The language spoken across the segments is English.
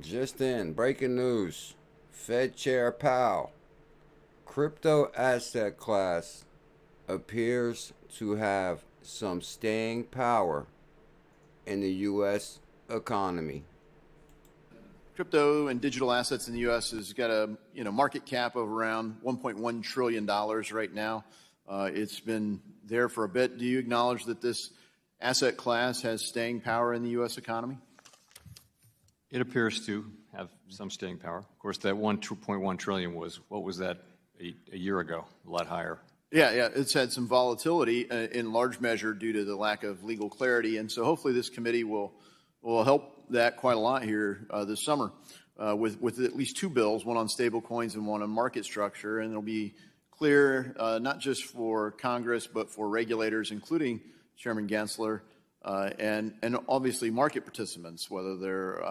Just in, breaking news. Fed Chair Powell. Crypto asset class appears to have some staying power in the U.S. economy. Crypto and digital assets in the U.S. has got a market cap of around $1.1 trillion right now. It's been there for a bit. Do you acknowledge that this asset class has staying power in the U.S. economy? It appears to have some staying power. Of course, that 1.1 trillion was, what was that a year ago? A lot higher. Yeah, it's had some volatility in large measure due to the lack of legal clarity, and so hopefully this committee will help that quite a lot here this summer with at least two bills, one on stable coins and one on market structure, and it'll be clear not just for Congress but for regulators, including Chairman Gensler, and obviously market participants, whether they're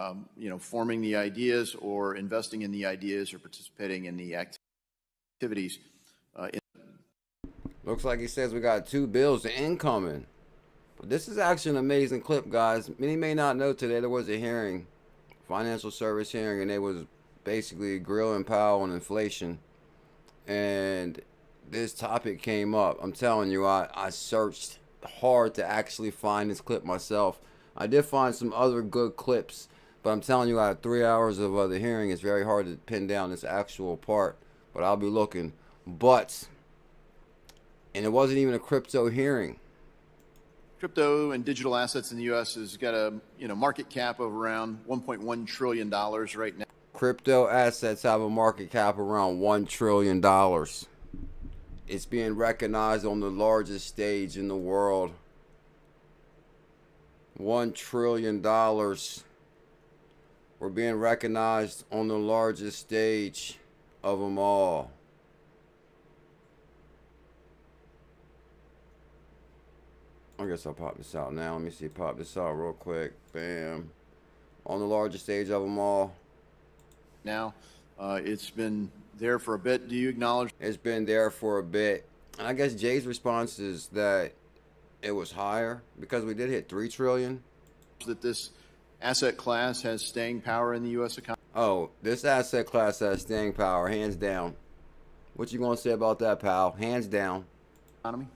forming the ideas or investing in the ideas or participating in the activities. Looks like he says we got two bills incoming. But this is actually an amazing clip, guys. Many may not know today there was a hearing, financial service hearing, and they was basically grilling Powell on inflation. And this topic came up. I'm telling you, I searched hard to actually find this clip myself. I did find some other good clips, but I'm telling you, out of 3 hours of the hearing, it's very hard to pin down this actual part. But I'll be looking. And it wasn't even a crypto hearing. Crypto and digital assets in the U.S. has got a market cap of around $1.1 trillion right now. Crypto assets have a market cap around $1 trillion. It's being recognized on the largest stage in the world. $1 trillion. We're being recognized on the largest stage of them all. I guess I'll pop this out now. Let me see, pop this out real quick. Bam. On the largest stage of them all. Now, it's been there for a bit. Do you acknowledge? It's been there for a bit. And I guess Jay's response is that it was higher because we did hit 3 trillion. That this asset class has staying power in the U.S. economy? Oh, this asset class has staying power, hands down. What you gonna say about that, pal? Hands down. Economy?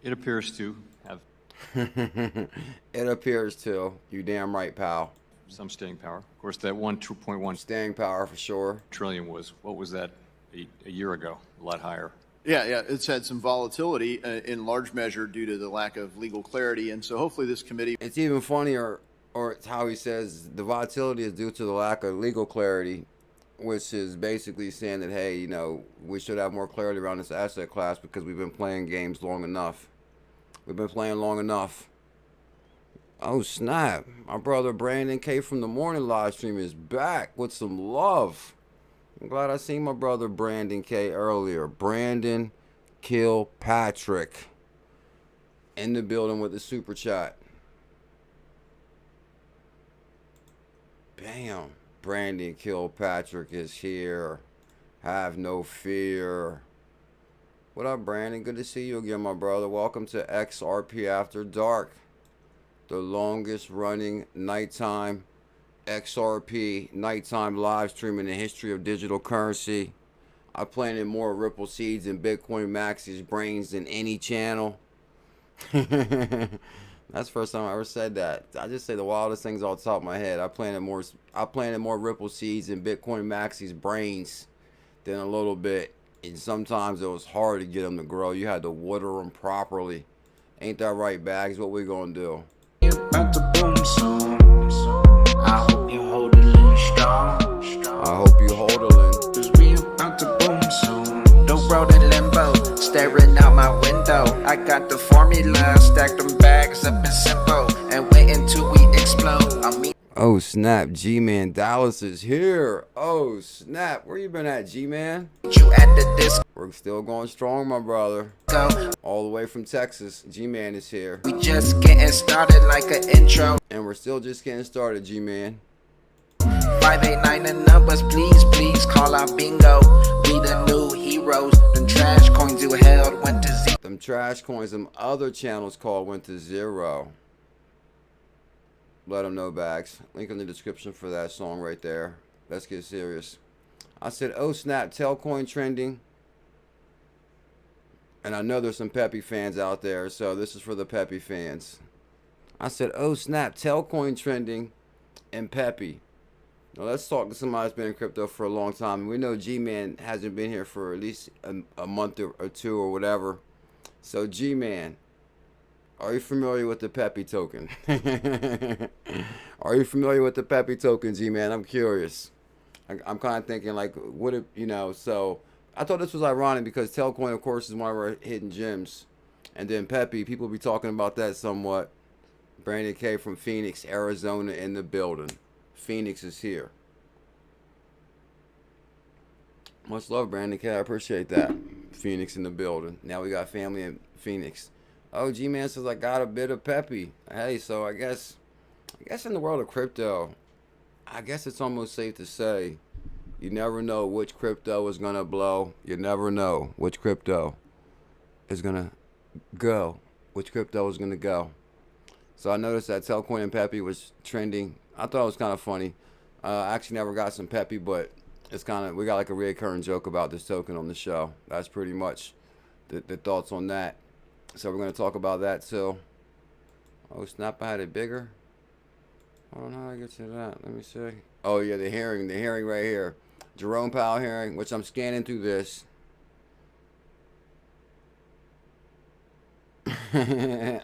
It appears to have. It appears to. You damn right, pal. Some staying power. Of course, that 2.1 staying power for sure. Trillion was, what was that a year ago? A lot higher. Yeah, it's had some volatility in large measure due to the lack of legal clarity, and so hopefully this committee. It's even funnier, or it's how he says the volatility is due to the lack of legal clarity, which is basically saying that, hey, we should have more clarity around this asset class because we've been playing games long enough. We've been playing long enough. Oh, snap. My brother Brandon K from the morning live stream is back with some love. I'm glad I seen my brother Brandon K earlier. Brandon Kilpatrick in the building with the super chat. Bam. Brandon Kilpatrick is here. Have no fear. What up, Brandon? Good to see you again, my brother. Welcome to XRP After Dark, the longest running nighttime XRP nighttime live stream in the history of digital currency. I planted more Ripple seeds in Bitcoin Max's brains than any channel. That's the first time I ever said that. I just say the wildest things off the top of my head. I planted more Ripple seeds in Bitcoin Max's brains than a little bit. And sometimes it was hard to get them to grow. You had to water them properly. Ain't that right, Bags? What we gonna do? About to boom soon. I hope you hold it in strong. I hope you hold it in. Cause we about to boom soon. The world in limbo, staring out my window. I got the formula, stacked them bags up in simple, and wait until we explode. I mean. Oh snap, G-Man Dallas is here. Oh snap, where you been at, G-Man? You at the disc. We're still going strong, my brother. All the way from Texas, G-Man is here. We just getting started like an intro. And we're still just getting started, G-Man. 589 and numbers, please call out bingo. We the new heroes. Them trash coins you held went to zero. Them trash coins, them other channels called went to zero. Let them know, Bags. Link in the description for that song right there. Let's get serious. I said, oh snap, Telcoin trending. And I know there's some Peppy fans out there, so this is for the Peppy fans. I said, oh snap, Telcoin trending and Peppy. Now let's talk to somebody that's been in crypto for a long time. We know G-Man hasn't been here for at least a month or two or whatever. So G-Man, are you familiar with the Peppy token? Are you familiar with the Peppy token, G-Man? I'm curious. I'm kind of thinking like, what if, you know, so I thought this was ironic because Telcoin, of course, is one of our hidden gems. And then Peppy, people be talking about that somewhat. Brandon K from Phoenix, Arizona in the building. Phoenix is here. Much love, Brandon K. I appreciate that. Phoenix in the building. Now we got family in Phoenix. Oh, G-Man says I got a bit of Peppy. Hey, so I guess in the world of crypto, I guess it's almost safe to say you never know which crypto is gonna blow. You never know which crypto is gonna go. Which crypto is gonna go. So I noticed that Telcoin and Peppy was trending. I thought it was kind of funny. I actually never got some Peppy, but it's kind of, we got like a reoccurring joke about this token on the show. That's pretty much the thoughts on that. So we're going to talk about that too. Oh snap, I had it bigger. I don't know how I get to that. Let me see. Oh yeah, the hearing right here. Jerome Powell hearing, which I'm scanning through this.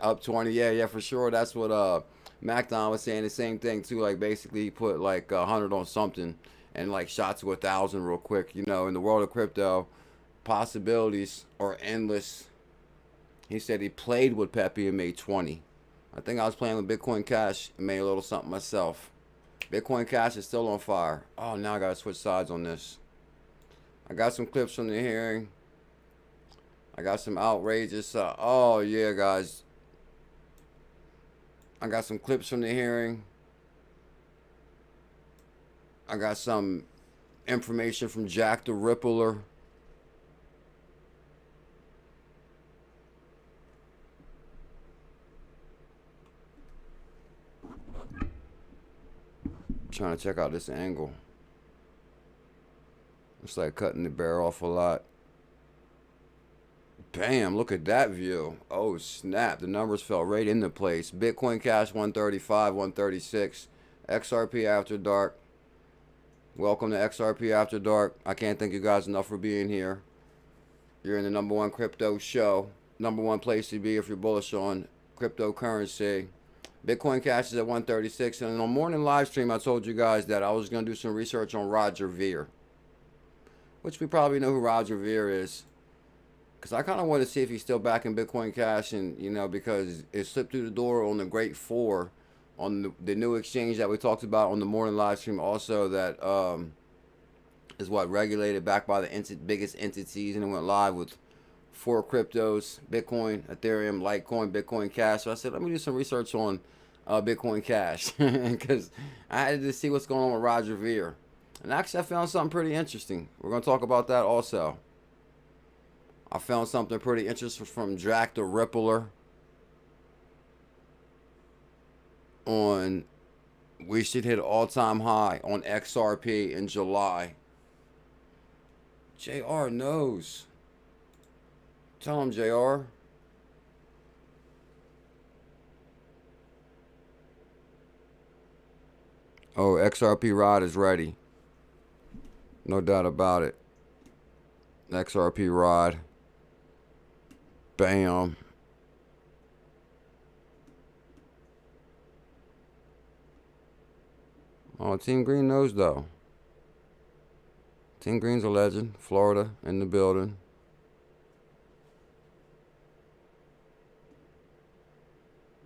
Up 20, yeah, for sure. That's what MacDon was saying, the same thing too. Like basically he put like 100 on something and like shot to 1,000 real quick. You know, in the world of crypto, possibilities are endless. He said he played with Peppy and made 20. I think I was playing with Bitcoin Cash and made a little something myself. Bitcoin Cash is still on fire. Oh, now I gotta switch sides on this. I got some clips from the hearing. I got some outrageous, oh yeah, guys. I got some clips from the hearing. I got some information from Jack the Rippler. Trying to check out this angle. It's like cutting the bear off a lot. Bam, look at that view. Oh snap, the numbers fell right into place. Bitcoin Cash 135, 136. XRP After Dark. Welcome to XRP After Dark. I can't thank you guys enough for being here. You're in the #1 crypto show. #1 place to be if you're bullish on cryptocurrency. Bitcoin Cash is at 136. And on the morning live stream, I told you guys that I was going to do some research on Roger Ver. Which we probably know who Roger Ver is. Because I kind of want to see if he's still back in Bitcoin Cash. And, you know, because it slipped through the door on the Great 4. On the new exchange that we talked about on the morning live stream also. That is what, regulated, backed by the biggest entities. And it went live with 4 cryptos. Bitcoin, Ethereum, Litecoin, Bitcoin Cash. So I said, let me do some research on Bitcoin Cash. Because I had to see what's going on with Roger Ver. And actually I found something pretty interesting. We're going to talk about that also. I found something pretty interesting from Jack the Rippler on we should hit all-time high on XRP in July. JR knows. Tell him, JR. Oh, XRP rod is ready. No doubt about it. XRP rod. Bam. Oh, Team Green knows though. Team Green's a legend. Florida in the building.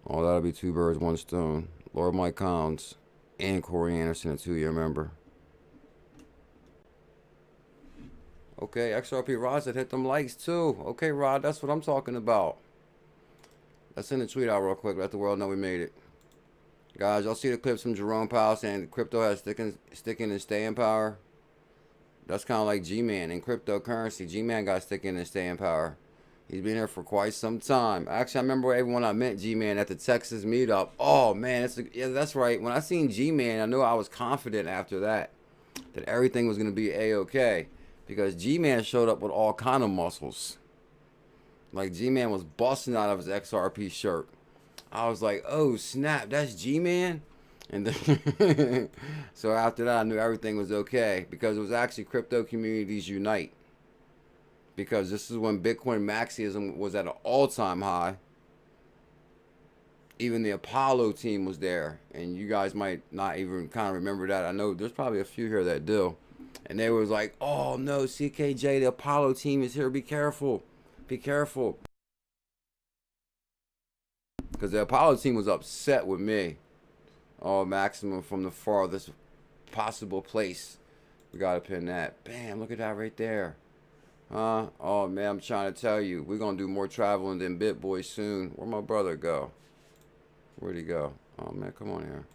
Oh, that'll be 2 birds, 1 stone. Lord Mike Collins and Corey Anderson, a 2-year member. Okay, XRP Rod said hit them likes too. Okay, Rod, that's what I'm talking about. Let's send a tweet out real quick. Let the world know we made it. Guys, y'all see the clips from Jerome Powell saying crypto has sticking and staying power? That's kind of like G-Man in cryptocurrency. G-Man got sticking and staying power. He's been here for quite some time. Actually, I remember everyone I met G-Man at the Texas meetup. Oh, man, yeah, that's right. When I seen G-Man, I knew I was confident after that everything was going to be A-okay. Because G-Man showed up with all kind of muscles. Like, G-Man was busting out of his XRP shirt. I was like, oh, snap, that's G-Man? And then so after that, I knew everything was okay. Because it was actually Crypto Communities Unite. Because this is when Bitcoin Maxiism was at an all-time high. Even the Apollo team was there. And you guys might not even kind of remember that. I know there's probably a few here that do. And they was like, oh, no, CKJ, the Apollo team is here. Be careful. Be careful. Because the Apollo team was upset with me. Oh, maximum from the farthest possible place. We got to pin that. Bam, look at that right there. Huh? Oh, man, I'm trying to tell you. We're going to do more traveling than BitBoy soon. Where'd my brother go? Where'd he go? Oh, man, come on here.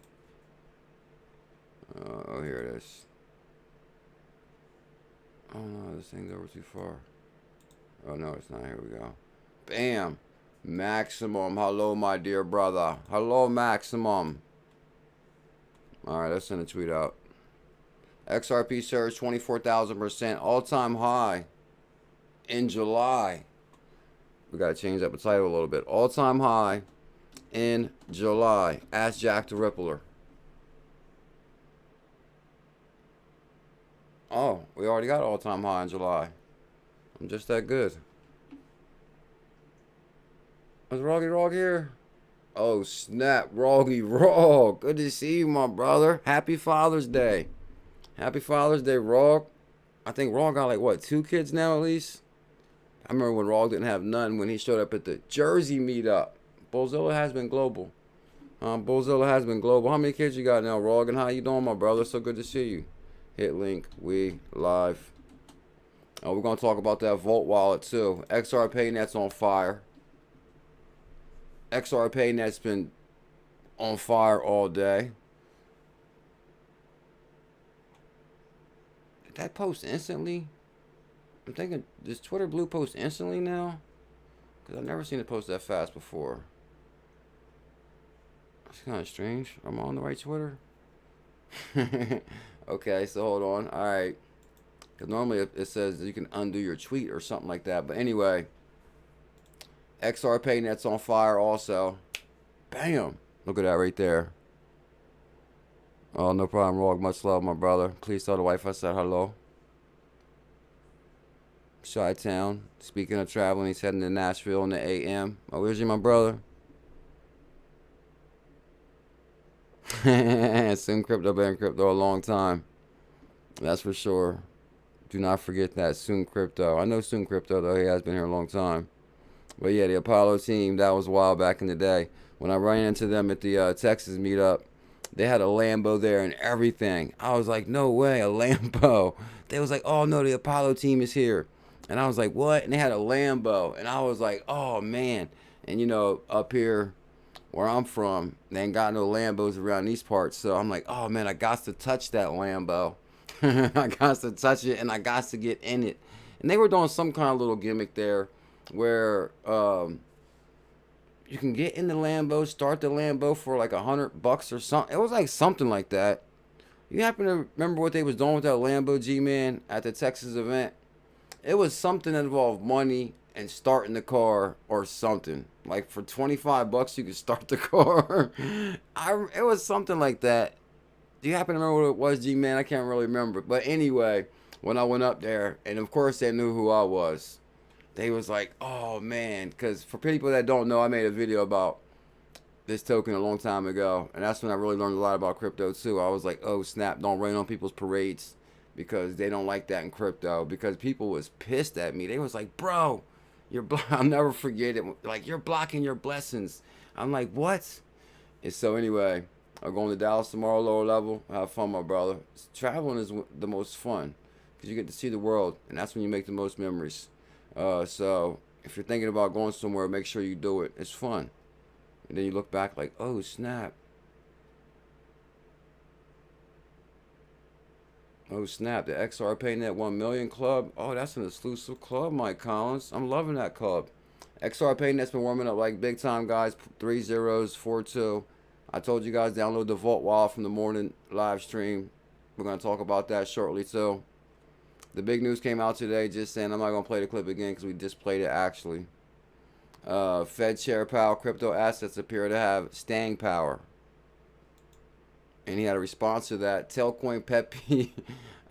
Oh, here it is. Oh, no, this thing's over too far. Oh, no, it's not. Here we go. Bam. Maximum. Hello, my dear brother. Hello, Maximum. All right, let's send a tweet out. XRP surge 24,000%. All-time high in July. We got to change up the title a little bit. All-time high in July. Ask Jack the Rippler. Oh, we already got all-time high in July. I'm just that good. Is Roggy Rog here? Oh, snap. Roggy Rog. Good to see you, my brother. Happy Father's Day. Happy Father's Day, Rog. I think Rog got like, what, 2 kids now at least? I remember when Rog didn't have none when he showed up at the Jersey meetup. BuLLZiLLa has been global. BuLLZiLLa has been global. How many kids you got now, Rog? And how you doing, my brother? So good to see you. Hit link. We live. Oh, we're going to talk about that Volt wallet too. XRPayNet's on fire. XRPayNet's been on fire all day. Did that post instantly? I'm thinking, does Twitter Blue post instantly now? Because I've never seen it post that fast before. It's kind of strange. Am I on the right Twitter? Okay, so hold on. Alright. Because normally it says you can undo your tweet or something like that. But anyway. XRPayNet's on fire also. Bam. Look at that right there. Oh, no problem, Rog. Much love, my brother. Please tell the wife I said hello. Chi-Town. Speaking of traveling, he's heading to Nashville in the AM. Oh, where's you, my brother? Soon Crypto been crypto a long time. That's for sure. Do not forget that. Soon Crypto. I know Soon Crypto, though. He has been here a long time. But yeah, the Apollo team, that was wild back in the day. When I ran into them at the Texas meetup, they had a Lambo there and everything. I was like, no way, a Lambo. They was like, oh no, the Apollo team is here. And I was like, what? And they had a Lambo. And I was like, oh man. And you know, up here where I'm from, they ain't got no Lambos around these parts. So I'm like, oh man, I got to touch that Lambo. I got to touch it and I got to get in it. And they were doing some kind of little gimmick there where you can get in the Lambo, start the Lambo for like $100 or something. It was like something like that. You happen to remember what they was doing with that Lambo, G-Man, at the Texas event? It was something that involved money and starting the car or something. Like for $25 you could start the car. It was something like that. Do you happen to remember what it was, G-Man? I can't really remember. But anyway, when I went up there, and of course they knew who I was. They was like, oh man, because for people that don't know, I made a video about this token a long time ago, and that's when I really learned a lot about crypto too. I was like, oh snap, don't rain on people's parades because they don't like that in crypto, because people was pissed at me. They was like, bro, I'll never forget it, like, you're blocking your blessings. I'm like, what? And so anyway, I'm going to Dallas tomorrow, lower level. Have fun, my brother. Traveling is the most fun because you get to see the world, and that's when you make the most memories. So if you're thinking about going somewhere, make sure you do it. It's fun. And then you look back like, oh snap. Oh snap, the XRPayNet 1 million club. Oh, that's an exclusive club, Mike Collins. I'm loving that club. XRPayNet's been warming up like big time, guys. 3 zeros, 4-2. I told you guys download the Vault Wallet from the morning live stream. We're going to talk about that shortly too. The big news came out today just saying, I'm not going to play the clip again because we just played it actually. Fed Chair Powell, crypto assets appear to have staying power. And he had a response to that. Telcoin Pepe.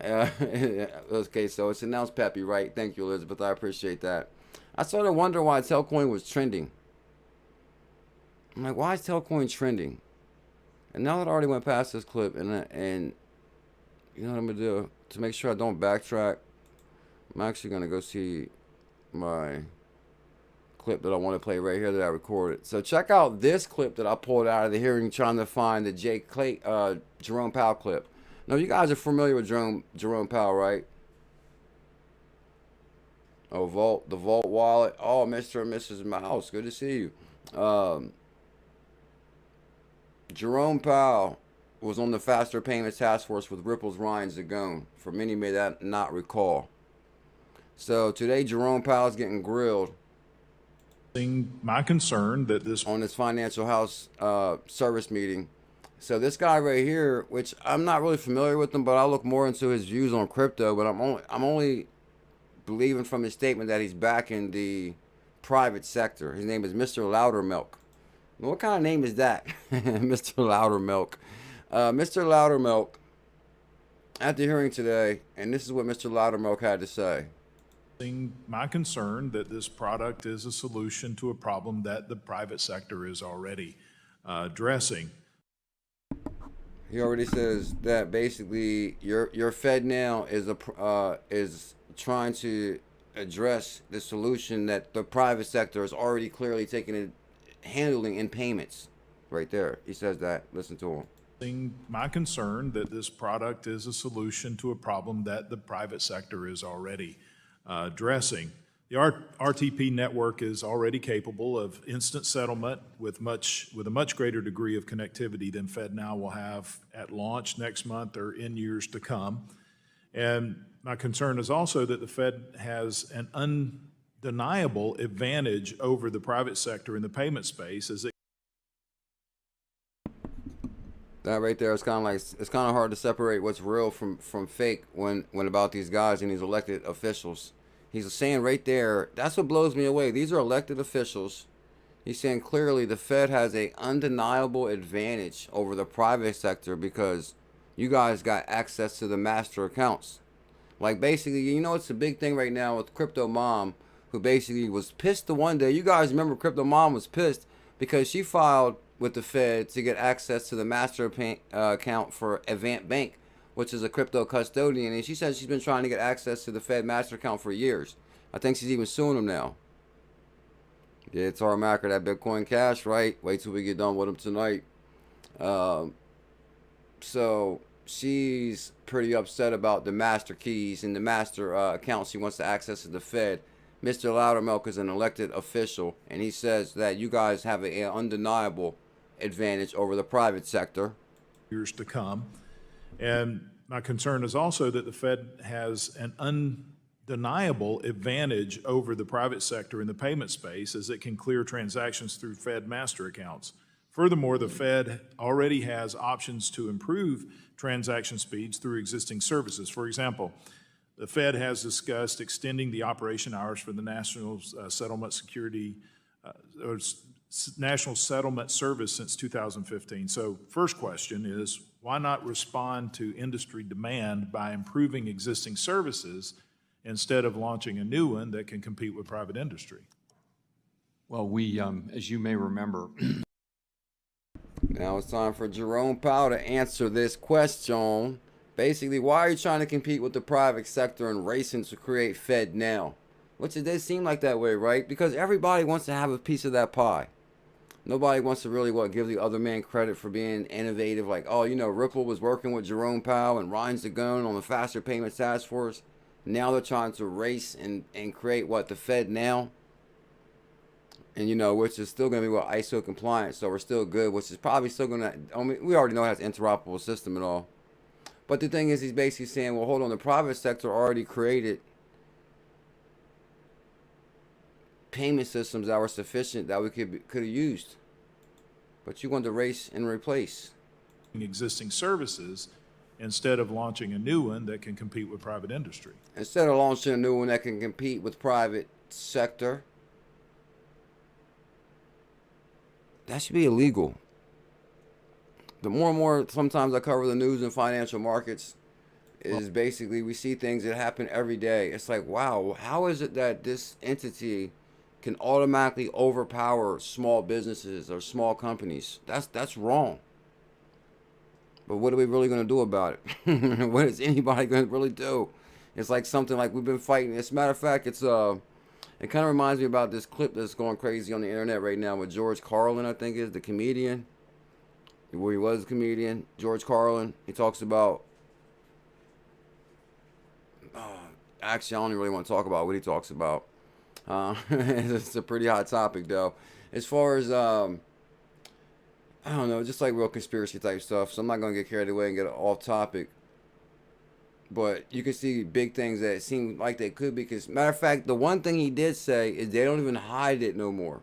Okay, so it's announced Pepe, right? Thank you, Elizabeth. I appreciate that. I started wondering why Telcoin was trending. I'm like, why is Telcoin trending? And now that I already went past this clip, and you know what I'm going to do? To make sure I don't backtrack, I'm actually going to go see my clip that I want to play right here that I recorded. So check out this clip that I pulled out of the hearing trying to find the Jerome Powell clip. Now, you guys are familiar with Jerome Powell, right? Oh, the Vault Wallet. Oh, Mr. and Mrs. Mouse, good to see you. Jerome Powell was on the Faster Payments Task Force with Ripple's Ryan Zagone. For many may that not recall. So today, Jerome Powell is getting grilled. My concern that this on this financial house service meeting. So this guy right here, which I'm not really familiar with him, but I'll look more into his views on crypto. But I'm only believing from his statement that he's backing the private sector. His name is Mr. 𝕤𝕤𝕚𝕒. What kind of name is that? Mr. 𝕤𝕤𝕚𝕒. Mr. 𝕤𝕤𝕚𝕒 at the hearing today, and this is what Mr. 𝕤𝕤𝕚𝕒 had to say. my concern that this product is a solution to a problem that the private sector is already addressing. He already says that basically your Fed now is trying to address the solution that the private sector is already clearly taking and handling in payments. Right there, he says that. Listen to him. My concern that this product is a solution to a problem that the private sector is already addressing. The RTP network is already capable of instant settlement with a much greater degree of connectivity than FedNow will have at launch next month or in years to come. And my concern is also that the Fed has an undeniable advantage over the private sector in the payment space as it That right there is kind of hard to separate what's real from fake when about these guys and these elected officials. He's saying right there, that's what blows me away. These are elected officials. He's saying clearly the Fed has a undeniable advantage over the private sector because you guys got access to the master accounts. Like basically, you know, it's a big thing right now with Crypto Mom, who basically was pissed the one day. You guys remember Crypto Mom was pissed because she filed with the Fed to get access to the master account for Avant Bank, which is a crypto custodian, and she says she's been trying to get access to the Fed master account for years. I think she's even suing them now. Yeah, it's 𝕝𝕚𝕟𝕝 that Bitcoin Cash, right? Wait till we get done with them tonight. So she's pretty upset about the master keys and the master account she wants to access to the Fed. Mr. 𝕤𝕤𝕚𝕒 is an elected official, and he says that you guys have an undeniable advantage over the private sector. Years to come. And my concern is also that the Fed has an undeniable advantage over the private sector in the payment space as it can clear transactions through Fed master accounts. Furthermore, the Fed already has options to improve transaction speeds through existing services. For example, the Fed has discussed extending the operation hours for the National Settlement Service since 2015. So first question is, why not respond to industry demand by improving existing services instead of launching a new one that can compete with private industry? Well, we, as you may remember, now it's time for Jerome Powell to answer this question. Basically, why are you trying to compete with the private sector and racing to create Fed now? Which it does seem like that way, right? Because everybody wants to have a piece of that pie. Nobody wants to really give the other man credit for being innovative. Like, oh, you know, Ripple was working with Jerome Powell and Ryan Zagone on the Faster Payments Task Force. Now they're trying to race and create the Fed now. And, you know, which is still going to be ISO compliant. So we're still good, which is probably still going to, I mean, we already know it has an interoperable system and all. But the thing is, he's basically saying, well, hold on, the private sector already created payment systems that were sufficient that we could have used. But you want to race and replace existing services instead of launching a new one that can compete with private industry. instead of launching a new one that can compete with private sector. That should be illegal. The more and more sometimes I cover the news and financial markets is basically we see things that happen every day. It's like, wow, how is it that this entity can automatically overpower small businesses or small companies? That's wrong. But what are we really going to do about it? What is anybody going to really do? It's like something like we've been fighting. As a matter of fact, it kind of reminds me about this clip that's going crazy on the internet right now with George Carlin, I think is the comedian. Where he was a comedian, George Carlin. He talks about, actually, I don't really want to talk about what he talks about. It's a pretty hot topic, though. As far as, I don't know, just like real conspiracy type stuff. So I'm not going to get carried away and get off topic. But you can see big things that seem like they could be. Because, matter of fact, the one thing he did say is they don't even hide it no more.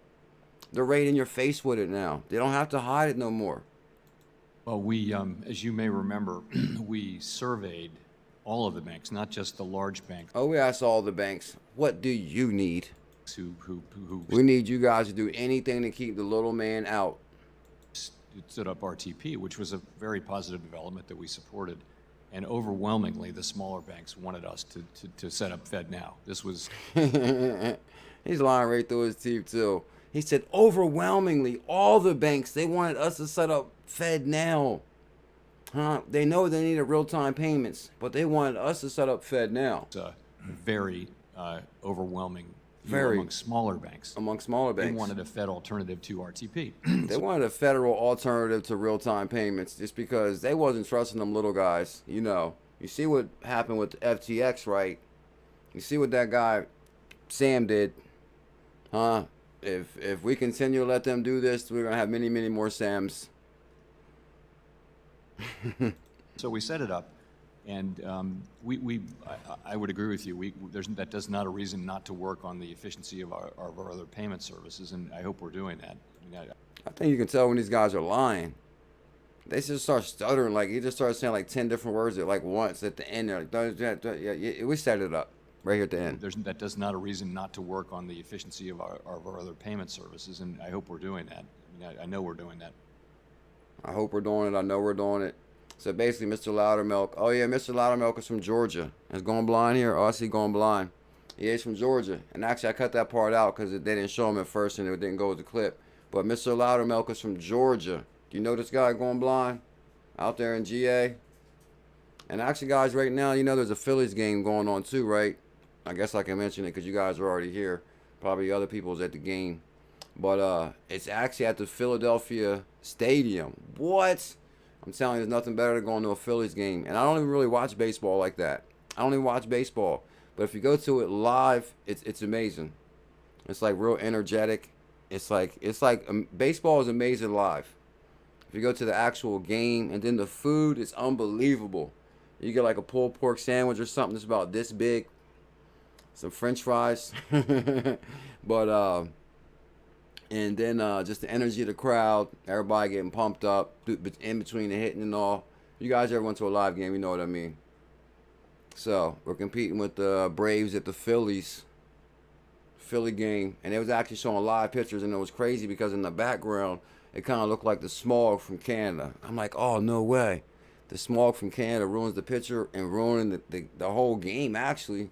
They're right in your face with it now. They don't have to hide it no more. Well, we, as you may remember, we surveyed all of the banks, not just the large banks. Oh, we asked all the banks, what do you need? Who We need you guys to do anything to keep the little man out. stood up RTP, which was a very positive development that we supported. And overwhelmingly, the smaller banks wanted us to set up FedNow. This was... He's lying right through his teeth, too. He said, overwhelmingly, all the banks, they wanted us to set up FedNow. Huh? They know they needed real-time payments, but they wanted us to set up FedNow. Very overwhelming Very. among smaller banks. Among smaller banks. They wanted a Fed alternative to RTP. They wanted a federal alternative to real-time payments just because they wasn't trusting them little guys. You know, you see what happened with FTX, right? You see what that guy, Sam, did. Huh? If we continue to let them do this, we're going to have many, many more Sams. So we set it up, and I would agree with you. That does not a reason not to work on the efficiency of our other payment services, and I hope we're doing that. I think you can tell when these guys are lying. They just start stuttering. Like, he just starts saying like 10 different words at like once at the end. They're like, yeah, we set it up right here at the end. That does not a reason not to work on the efficiency of our other payment services, and I hope we're doing that. I know we're doing that. I hope we're doing it. I know we're doing it. So basically, Mr. loudermilk. Oh, yeah, Mr. loudermilk is from Georgia. Is going blind here? Oh, I see going blind. Yeah, he's from Georgia. And actually, I cut that part out because they didn't show him at first and it didn't go with the clip. But Mr. loudermilk is from Georgia. Do you know this guy going blind out there in GA? And actually, guys, right now, you know there's a Phillies game going on too, right? I guess I can mention it because you guys are already here. Probably other people's at the game. But it's actually at the Philadelphia Stadium. What? I'm telling you, there's nothing better than going to a Phillies game. And I don't even really watch baseball like that. I don't even watch baseball. But if you go to it live, it's amazing. It's like real energetic. It's like baseball is amazing live. If you go to the actual game, and then the food is unbelievable. You get like a pulled pork sandwich or something that's about this big. Some French fries. But and then just the energy of the crowd, everybody getting pumped up in between the hitting and all. You guys ever went to a live game, you know what I mean. So we're competing with the Braves at the Philly game, and it was actually showing live pictures, and it was crazy because in the background it kind of looked like the smog from Canada. I'm like, oh, no way. The smog from Canada ruins the picture and ruining the whole game, actually,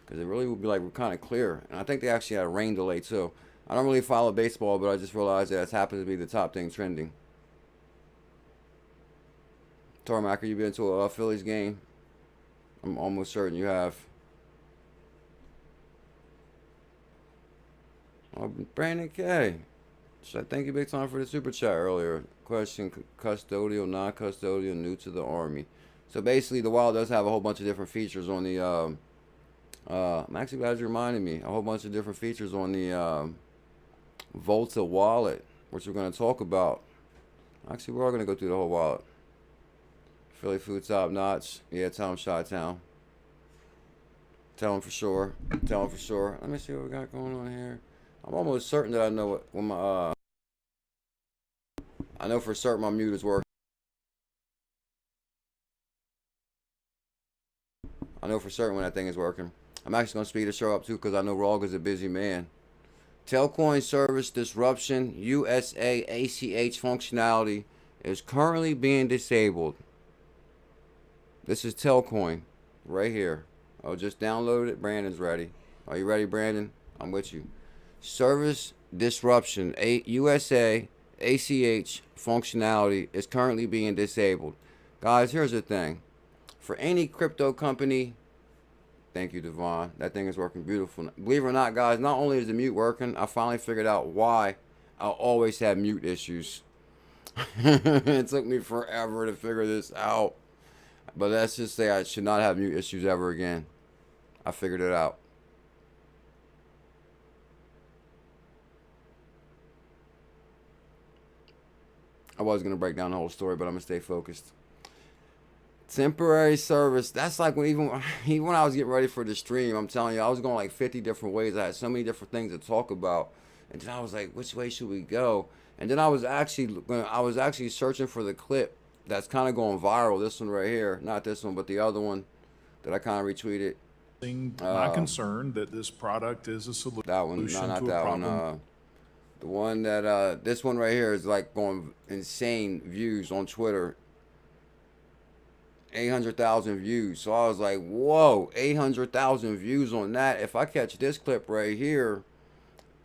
because it really would be like kind of clear. And I think they actually had a rain delay too. I don't really follow baseball, but I just realized that it's happened to be the top thing trending. Tarmac, you been to a Phillies game? I'm almost certain you have. Oh, Brandon K. Should I thank you big time for the super chat earlier? Question, custodial, non-custodial, new to the Army. So basically, the wallet does have a whole bunch of different features on the... I'm actually glad you reminded me. A whole bunch of different features on the Volta wallet, which we're going to talk about. Actually, we're all going to go through the whole wallet. Philly food top notch. Yeah, tell them Chi-Town. Tell them for sure. Tell them for sure. Let me see what we got going on here. I'm almost certain that I know what when my I know for certain my mute is working. I know for certain when that thing is working. I'm actually going to speed the show up too because I know Rog is a busy man. Telcoin service disruption USA ACH functionality is currently being disabled. This is Telcoin right here. Oh, just download it. Brandon's ready. Are you ready, Brandon? I'm with you. Service disruption USA ACH functionality is currently being disabled. Guys, here's the thing. For any crypto company, thank you, Devon. That thing is working beautiful. Believe it or not, guys, not only is the mute working, I finally figured out why I always have mute issues. It took me forever to figure this out. But let's just say I should not have mute issues ever again. I figured it out. I was going to break down the whole story, but I'm going to stay focused. Temporary service. That's like when even when I was getting ready for the stream, I'm telling you, I was going like 50 different ways. I had so many different things to talk about. And then I was like, which way should we go? And then I was actually searching for the clip that's kind of going viral. This one right here. Not this one, but the other one that I kind of retweeted. My concern that this product is a solution That one. No, not to a that problem. one. The one that, this one right here is like going insane views on Twitter. 800,000 views. So I was like, whoa, 800,000 views on that. If I catch this clip right here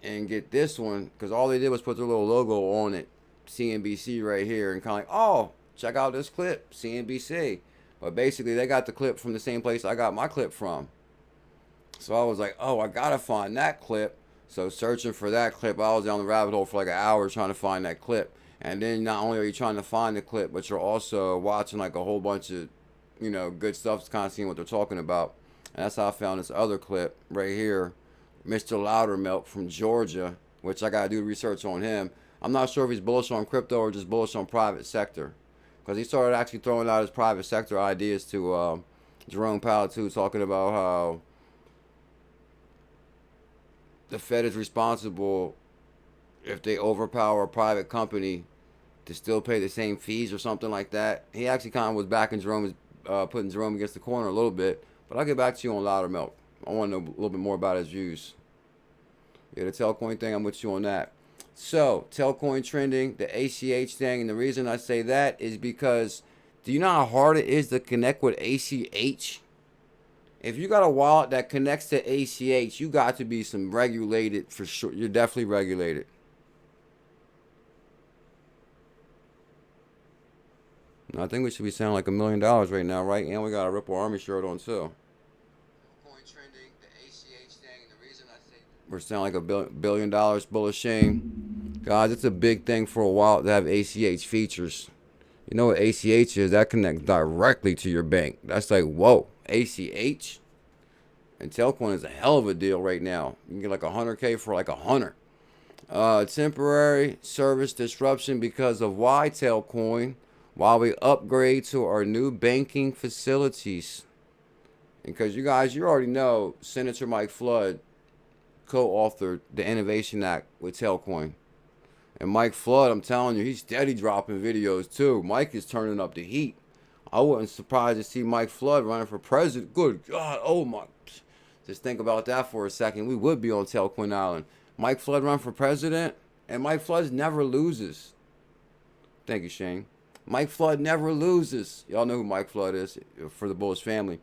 and get this one, because all they did was put their little logo on it, CNBC right here, and kind of like, oh, check out this clip, CNBC. But basically, they got the clip from the same place I got my clip from. So I was like, oh, I got to find that clip. So searching for that clip, I was down the rabbit hole for like an hour trying to find that clip. And then not only are you trying to find the clip, but you're also watching like a whole bunch of, you know, good stuff, kind of seeing what they're talking about. And that's how I found this other clip right here. Mr. 𝕤𝕤𝕚𝕒 from Georgia, which I got to do research on him. I'm not sure if he's bullish on crypto or just bullish on private sector. Because he started actually throwing out his private sector ideas to Jerome Powell too, talking about how the Fed is responsible if they overpower a private company to still pay the same fees or something like that. He actually kind of was backing Jerome, putting Jerome against the corner a little bit. But I'll get back to you on 𝕤𝕤𝕚𝕒. I want to know a little bit more about his views. Yeah, the Telcoin thing, I'm with you on that. So, Telcoin trending, the ACH thing, and the reason I say that is because, do you know how hard it is to connect with ACH? If you got a wallet that connects to ACH, you got to be some regulated for sure. You're definitely regulated. I think we should be sounding like $1 million right now, right? And we got a Ripple Army shirt on too. We're sounding like $1 billion 𝕝𝕚𝕟𝕜𝕤. Guys, it's a big thing for a wallet to have ACH features. You know what ACH is? That connects directly to your bank. That's like, whoa, ACH? And Telcoin is a hell of a deal right now. You can get like 100K for like 100. Temporary service disruption because of why Telcoin? While we upgrade to our new banking facilities. Because you guys, you already know Senator Mike Flood co-authored the Innovation Act with Telcoin. And Mike Flood, I'm telling you, he's steady dropping videos too. Mike is turning up the heat. I wasn't surprised to see Mike Flood running for president. Good God, oh my. Just think about that for a second. We would be on Telcoin Island. Mike Flood run for president, and Mike Flood never loses. Thank you, Shane. Mike Flood never loses. Y'all know who Mike Flood is for the Bullish family.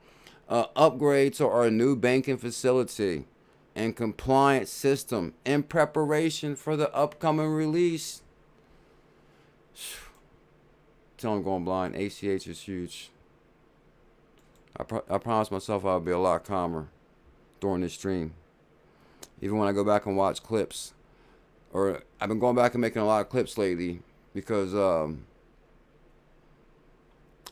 Upgrade to our new banking facility and compliance system in preparation for the upcoming release. Tell him going blind. ACH is huge. I promised myself I'll be a lot calmer during this stream. Even when I go back and watch clips. Or I've been going back and making a lot of clips lately because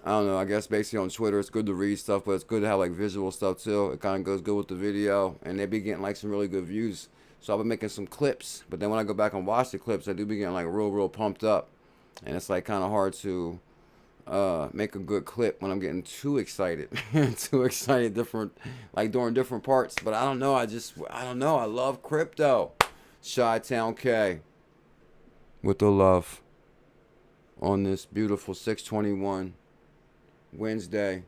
I don't know, I guess basically on Twitter it's good to read stuff, but it's good to have like visual stuff too. It kind of goes good with the video, and they be getting like some really good views. So I've been making some clips, but then when I go back and watch the clips, I do be getting like real pumped up. And it's like kind of hard to make a good clip when I'm getting too excited. Too excited different, like during different parts. But I don't know, I don't know, I love crypto. Chi-Town K with the love on this beautiful 6/21 Wednesday,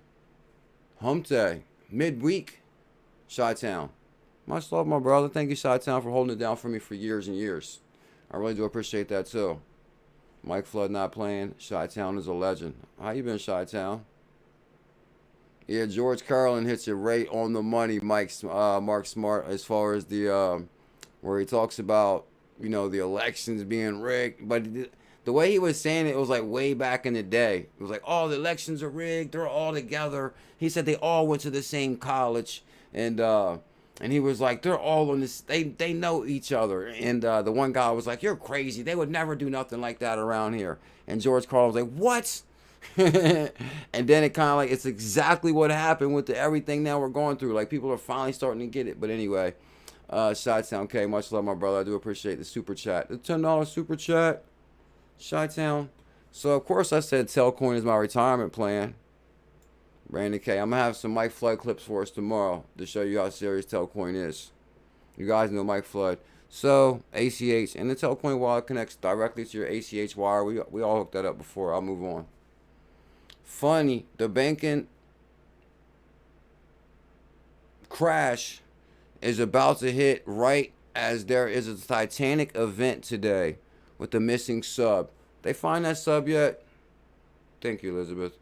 hump day, midweek. Chi-Town, much love, my brother. Thank you, Chi-Town, for holding it down for me for years and years. I really do appreciate that too. Mike Flood not playing. Chi-Town is a legend. How you been, Chi-Town? Yeah, George Carlin hits it right on the money, Mark Smart, as far as the where he talks about, you know, the elections being rigged. But the way he was saying it was like way back in the day. It was like, oh, the elections are rigged. They're all together. He said they all went to the same college. And he was like, they're all on this. They know each other. And the one guy was like, you're crazy. They would never do nothing like that around here. And George Carlin was like, what? And then it kind of like, it's exactly what happened with everything now we're going through. Like, people are finally starting to get it. But anyway, Chi-Town K, much love, my brother. I do appreciate the super chat. The $10 super chat. Chi-Town. So, of course, I said Telcoin is my retirement plan. Brandon K. I'm going to have some Mike Flood clips for us tomorrow to show you how serious Telcoin is. You guys know Mike Flood. So, ACH. And the Telcoin wallet connects directly to your ACH wire. We all hooked that up before. I'll move on. Funny, the banking crash is about to hit right as there is a Titanic event today with the missing sub. They find that sub yet? Thank you, Elizabeth.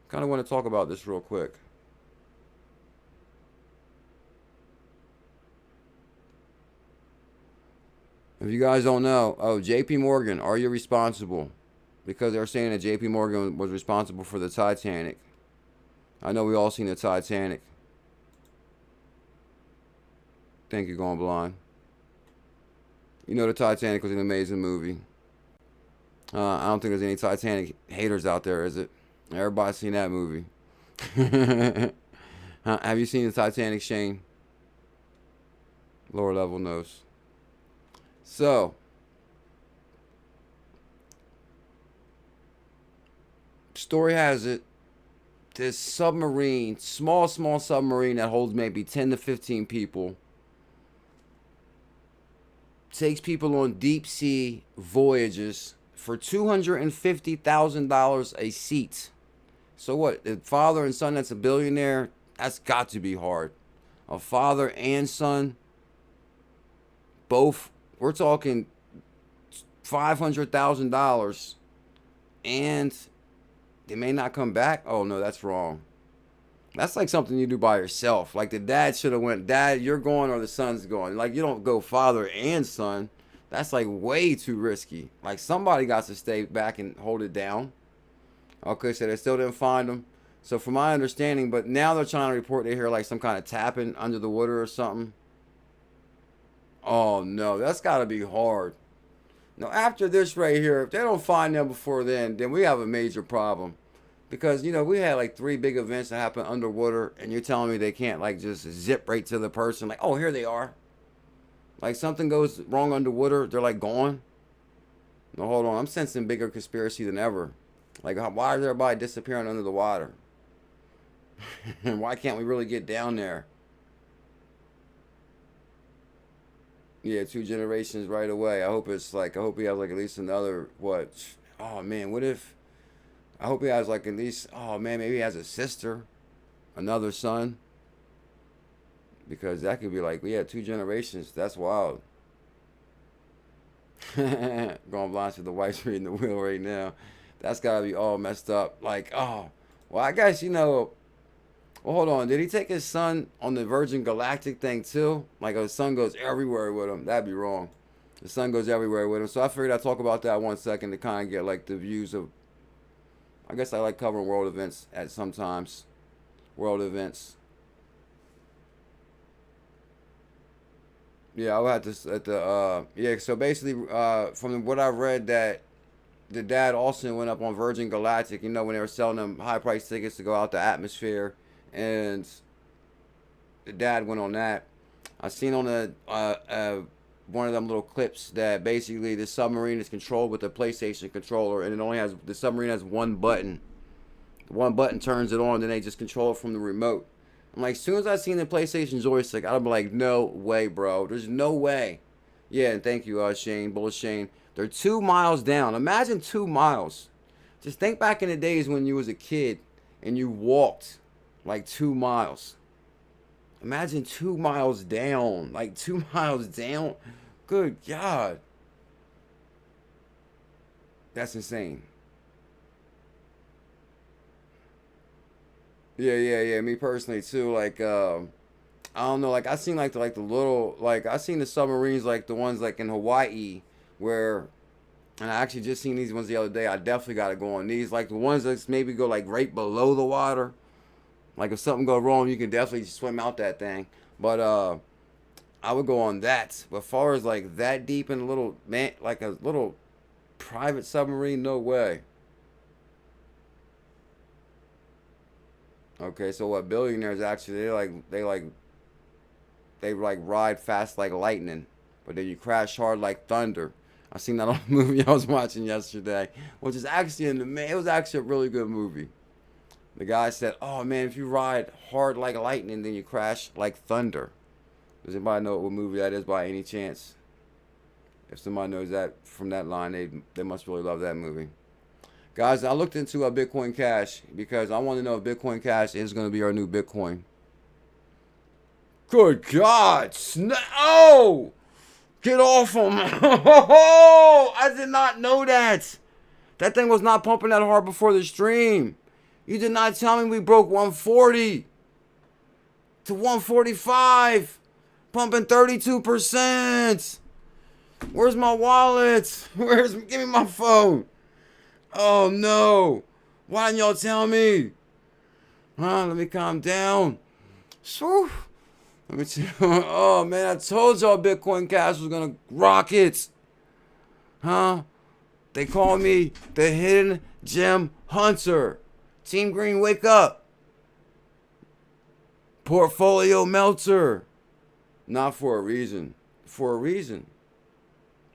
Kind of want to talk about this real quick. If you guys don't know, JP Morgan, are you responsible? Because they're saying that JP Morgan was responsible for the Titanic. I know we all seen the Titanic. Thank you, Going Blind. You know the Titanic was an amazing movie. I don't think there's any Titanic haters out there, is it? Everybody's seen that movie. Have you seen the Titanic, Shane? Lower level knows. So, story has it, this submarine, small submarine that holds maybe 10 to 15 people, takes people on deep sea voyages for $250,000 a seat. So what, the father and son that's a billionaire, that's got to be hard. A father and son, both, we're talking $500,000, and they may not come back. Oh no, that's wrong. That's like something you do by yourself. Like the dad should have went, Dad, you're going, or the son's going. Like, you don't go father and son. That's like way too risky. Like, somebody got to stay back and hold it down. Okay, so they still didn't find them. So from my understanding, but now they're trying to report they hear like some kind of tapping under the water or something. Oh no, that's got to be hard. Now, after this right here, if they don't find them before then we have a major problem. Because, you know, we had like 3 big events that happened underwater, and you're telling me they can't like just zip right to the person. Like, oh, here they are. Like, something goes wrong underwater, they're like gone. No, hold on, I'm sensing bigger conspiracy than ever. Like, why is everybody disappearing under the water? And why can't we really get down there? Yeah, 2 generations right away. I hope it's like, I hope he has like at least another, what? Oh man, what if, I hope he has like at least, oh man, maybe he has a sister, another son. Because that could be like, yeah, 2 generations. That's wild. Going blind to the wife's reading the wheel right now. That's got to be all messed up. Like, oh, well, I guess, you know, well, hold on. Did he take his son on the Virgin Galactic thing too? Like, his son goes everywhere with him. That'd be wrong. The son goes everywhere with him. So I figured I'd talk about that 1 second to kind of get like the views of, I guess I like covering world events at sometimes. World events. Yeah, I'll have to, at the, yeah, so basically, from what I read, that the dad also went up on Virgin Galactic, you know, when they were selling them high price tickets to go out the atmosphere, and the dad went on that. I seen on one of them little clips that basically the submarine is controlled with a PlayStation controller, and it only has, the submarine has 1 button. One button turns it on, then they just control it from the remote. I'm like, as soon as I seen the PlayStation joystick, I'd be like, no way, bro. There's no way Yeah, and thank you, Shane, Shane. They're 2 miles down. Imagine 2 miles. Just think back in the days when you was a kid and you walked like 2 miles. Imagine 2 miles down, like 2 miles down. Good God. That's insane. Yeah. Me personally too. Like, I don't know. Like, I seen like the little, like I seen the submarines, like the ones like in Hawaii, where, and I actually just seen these ones the other day. I definitely got to go on these. Like the ones that maybe go like right below the water. Like if something go wrong, you can definitely swim out that thing. But I would go on that. But as far as like that deep in a little man, like a little private submarine, no way. Okay, so what billionaires actually they ride fast like lightning, but then you crash hard like thunder. I seen that on a movie I was watching yesterday, which is actually it was actually a really good movie. The guy said, "Oh man, if you ride hard like lightning, then you crash like thunder." Does anybody know what movie that is by any chance? If somebody knows that from that line, they must really love that movie. Guys, I looked into a Bitcoin Cash because I want to know if Bitcoin Cash is going to be our new Bitcoin. Good God! Oh! Get off him! I did not know that. That thing was not pumping that hard before the stream. You did not tell me we broke 140 to 145, pumping 32%. Where's my wallet? Give me my phone. Oh no! Why didn't y'all tell me? Huh? Let me calm down. Whew. Let me see. Oh man, I told y'all Bitcoin Cash was gonna rock it. Huh? They call me the hidden gem hunter. Team Green, wake up. Portfolio melter. Not for a reason. For a reason.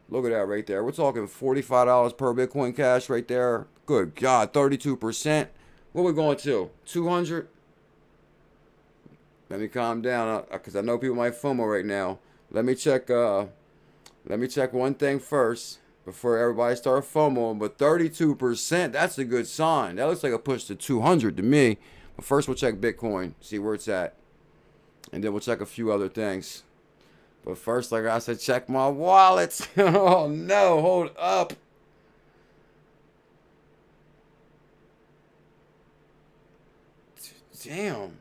Look at that right there. We're talking $45 per Bitcoin Cash right there. Good God, 32%. What we going to? 200? Let me calm down because I know people might FOMO right now. Let me check one thing first before everybody starts FOMO. But 32%, that's a good sign. That looks like a push to 200 to me. But first we'll check Bitcoin, see where it's at. And then we'll check a few other things. But first, like I said, check my wallet. Oh no, hold up. Damn.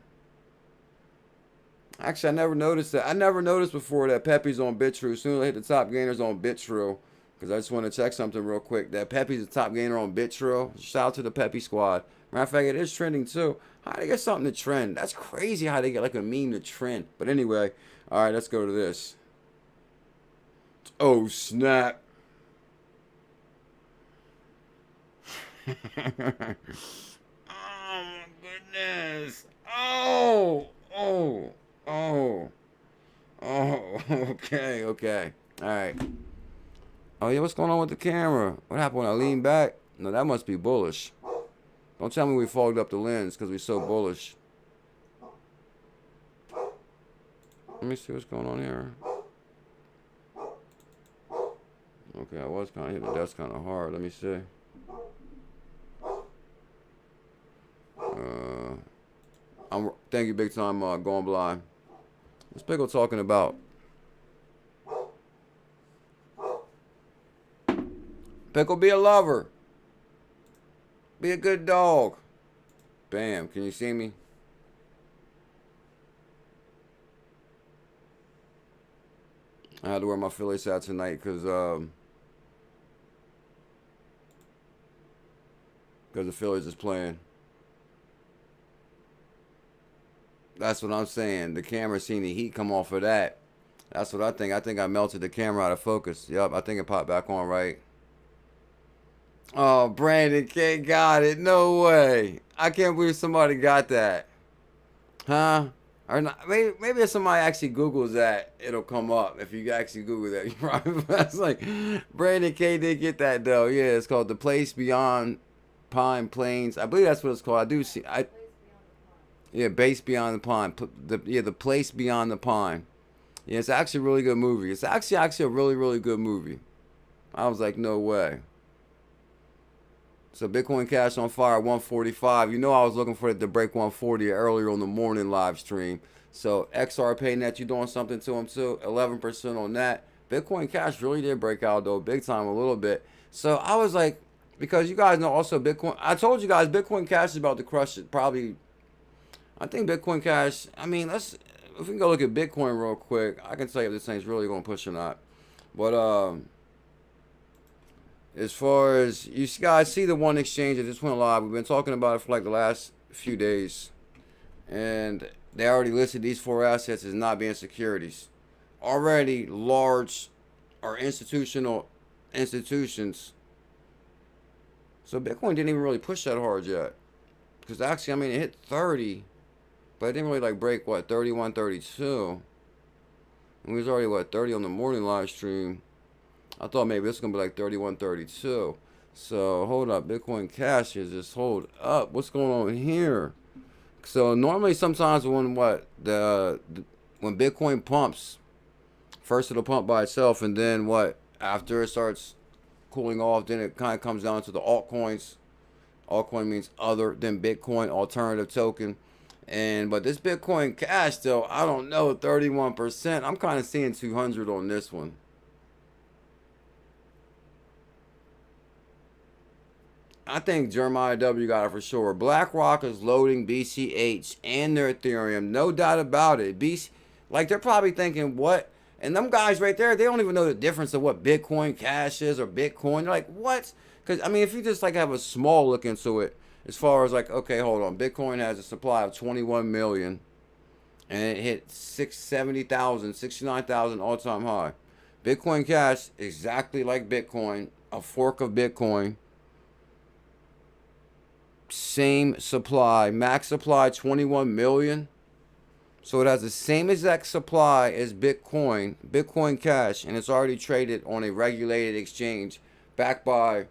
Actually, I never noticed that. I never noticed before that Pepe's on BitTrue. As soon as I hit the top gainers on BitTrue, because I just want to check something real quick. That Pepe's the top gainer on BitTrue. Shout out to the Pepe squad. Matter of fact, it is trending too. How do they get something to trend? That's crazy how they get like a meme to trend. But anyway, all right, let's go to this. Oh, snap. Oh, my goodness. Oh, okay. All right. Oh, yeah, what's going on with the camera? What happened when I lean back? No, that must be bullish. Don't tell me we fogged up the lens because we're so bullish. Let me see what's going on here. Okay, I was kind of hitting the desk kind of hard. Let me see. Thank you, big time, going blind. What's Pickle talking about? Pickle, be a lover. Be a good dog. Bam, can you see me? I had to wear my Phillies hat tonight because the Phillies is playing. That's what I'm saying. The camera seen the heat come off of that. That's what I think. I think I melted the camera out of focus. Yep, I think it popped back on right. Oh, Brandon K got it. No way. I can't believe somebody got that. Huh? Or not, maybe if somebody actually Googles that, it'll come up. If you actually Google that, you probably. That's like, Brandon K did get that though. Yeah, it's called The Place Beyond Pine Plains. I believe that's what it's called. I do see. Yeah, Base Beyond the Pine. The Place Beyond the Pine. Yeah, it's actually a really good movie. It's actually a really, really good movie. I was like, no way. So Bitcoin Cash on fire, 145. You know I was looking for it to break 140 earlier on the morning live stream. So XRPayNet, you doing something to them too? 11% on that. Bitcoin Cash really did break out though, big time a little bit. So I was like, because you guys know also Bitcoin, I told you guys Bitcoin Cash is about to crush it. Probably, I think Bitcoin Cash, I mean, if we can go look at Bitcoin real quick, I can tell you if this thing's really going to push or not. But, as far as you guys see the one exchange that just went live, we've been talking about it for like the last few days, and they already listed these 4 assets as not being securities. Already large or institutional institutions. So Bitcoin didn't even really push that hard yet, because actually, I mean, it hit 30, but it didn't really like break what 31, 32. And we was already what 30 on the morning live stream. I thought maybe this is going to be like 31, 32. So, hold up. Bitcoin Cash is just hold up. What's going on here? So, normally sometimes when when Bitcoin pumps, first it'll pump by itself, and then after it starts cooling off, then it kind of comes down to the altcoins. Altcoin means other than Bitcoin, alternative token. But this Bitcoin Cash, though, I don't know, 31%. I'm kind of seeing 200 on this one. I think Jeremiah W got it for sure. BlackRock is loading BCH and their Ethereum, no doubt about it. They're probably thinking what, and them guys right there, they don't even know the difference of what Bitcoin Cash is or Bitcoin. They're like, what? Because I mean, if you just like have a small look into it, as far as like, okay, hold on, Bitcoin has a supply of 21 million, and it hit 670,000, 69,000 all-time high. Bitcoin Cash, exactly like Bitcoin, a fork of Bitcoin. Same supply, max supply 21 million. So it has the same exact supply as Bitcoin Cash, and it's already traded on a regulated exchange, backed by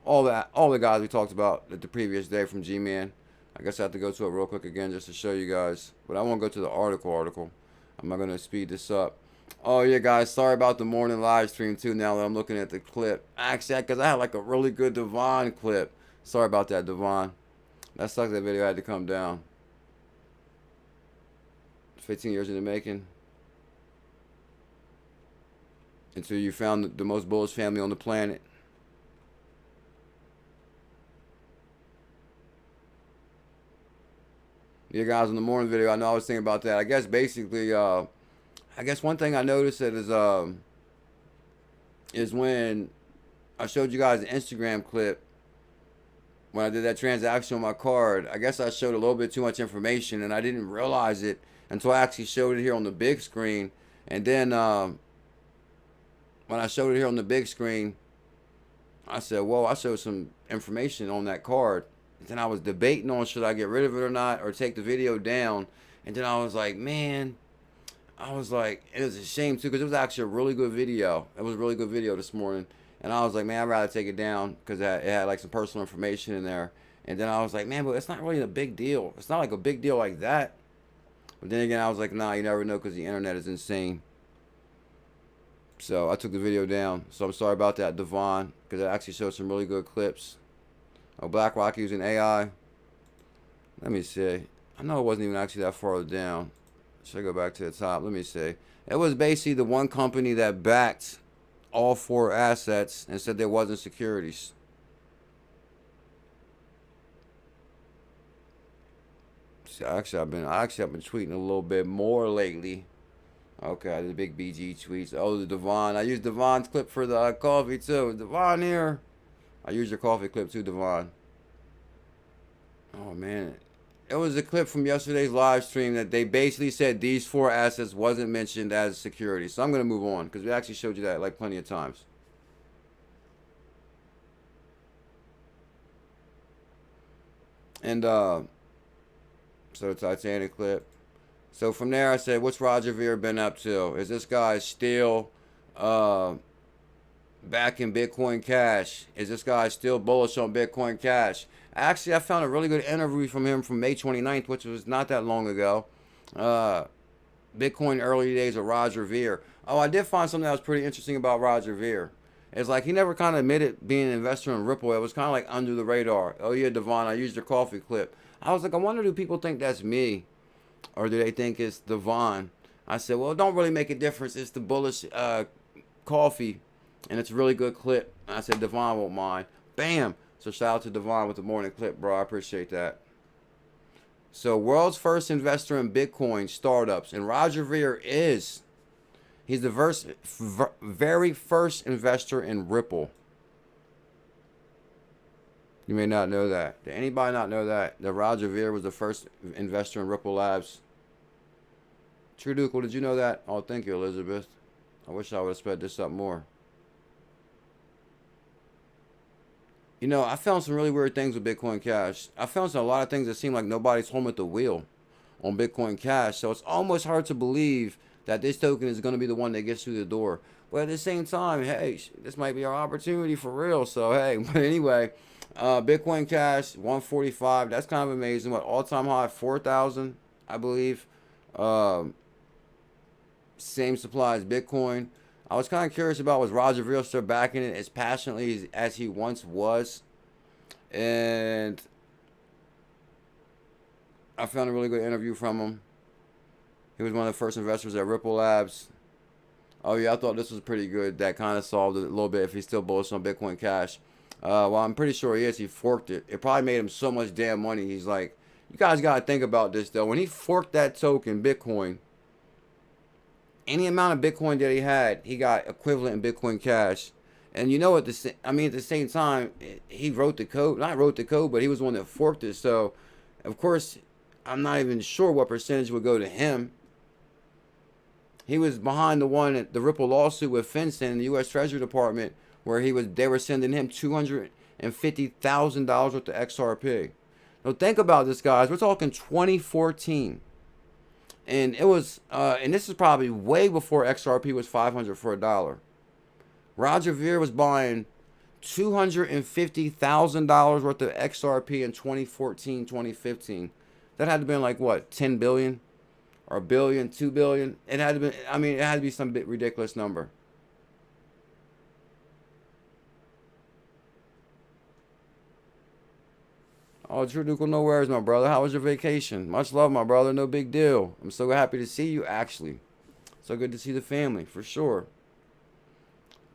all the guys we talked about the previous day from G-Man. I guess I have to go to it real quick again just to show you guys, but I won't go to the article. I'm not gonna speed this up. Oh yeah, guys, sorry about the morning live stream too. Now that I'm looking at the clip, actually, because I had like a really good Devon clip. Sorry about that, Devon. That sucks. That video had to come down. 15 years in the making. Until you found the most bullish family on the planet. Yeah, guys, in the morning video, I know I was thinking about that. I guess basically, I guess one thing I noticed that is when I showed you guys the Instagram clip. When I did that transaction on my card, I guess I showed a little bit too much information, and I didn't realize it until I actually showed it here on the big screen. And then when I showed it here on the big screen, I said, whoa, I showed some information on that card. And then I was debating on should I get rid of it or not, or take the video down. And then I was like, man, it was a shame too, because it was actually a really good video. It was a really good video this morning. And I was like, man, I'd rather take it down because it had like some personal information in there. And then I was like, man, but it's not really a big deal. It's not like a big deal like that. But then again, I was like, nah, you never know because the internet is insane. So I took the video down. So I'm sorry about that, Devon, because it actually showed some really good clips. Oh, BlackRock using AI. Let me see. I know it wasn't even actually that far down. Should I go back to the top? Let me see. It was basically the one company that backed all 4 assets and said there wasn't securities. See, actually I've been tweeting a little bit more lately. Okay, the big BG tweets. Oh, the Devon. I used Devon's clip for the coffee too. Devon here. I used your coffee clip too, Devon. Oh man. It was a clip from yesterday's live stream that they basically said these 4 assets wasn't mentioned as security. So I'm going to move on because we actually showed you that like plenty of times. And so the Titanic clip. So from there I said, what's Roger Ver been up to? Is this guy still backing Bitcoin Cash? Is this guy still bullish on Bitcoin Cash? Actually, I found a really good interview from him from May 29th, which was not that long ago. Bitcoin early days of Roger Ver. Oh, I did find something that was pretty interesting about Roger Ver. It's like he never kind of admitted being an investor in Ripple. It was kind of like under the radar. Oh yeah, Devon, I used your coffee clip. I was like, I wonder, do people think that's me, or do they think it's Devon? I said, well, it don't really make a difference. It's the bullish coffee, and it's a really good clip. I said, Devon won't mind. Bam. So shout out to Devon with the morning clip, bro. I appreciate that. So world's first investor in Bitcoin startups, and Roger Ver is. He's the very first investor in Ripple. You may not know that. Did anybody not know that? That Roger Ver was the first investor in Ripple Labs. True Duke, did you know that? Oh, thank you, Elizabeth. I wish I would have sped this up more. You know, I found some really weird things with Bitcoin Cash. I found a lot of things that seem like nobody's home at the wheel on Bitcoin Cash. So it's almost hard to believe that this token is going to be the one that gets through the door. But at the same time, hey, this might be our opportunity for real. So, hey, but anyway, Bitcoin Cash, 145. That's kind of amazing. What, all-time high, 4,000, I believe. Same supply as Bitcoin. I was kind of curious about, was Roger Ver still backing it as passionately as he once was? And I found a really good interview from him. He was one of the first investors at Ripple Labs. Oh yeah, I thought this was pretty good. That kind of solved it a little bit if he's still bullish on Bitcoin Cash. Well, I'm pretty sure he is. He forked it. It probably made him so much damn money. He's like, you guys got to think about this though. When he forked that token, Bitcoin, any amount of Bitcoin that he had, he got equivalent in Bitcoin Cash. And you know, at the same time, he wrote the code. Not wrote the code, but he was the one that forked it. So, of course, I'm not even sure what percentage would go to him. He was behind the Ripple lawsuit with FinCEN in the U.S. Treasury Department, where they were sending him $250,000 worth of XRP. Now think about this, guys. We're talking 2014, and it was, and this is probably way before XRP was 500 for $1. Roger Ver was buying $250,000 worth of XRP in 2014, 2015. That had to been like what, 10 billion? Or a billion, 2 billion. It had to be, I mean, it had to be some bit ridiculous number. Oh, True Duke, no worries, my brother. How was your vacation? Much love, my brother. No big deal. I'm so happy to see you, actually. So good to see the family, for sure.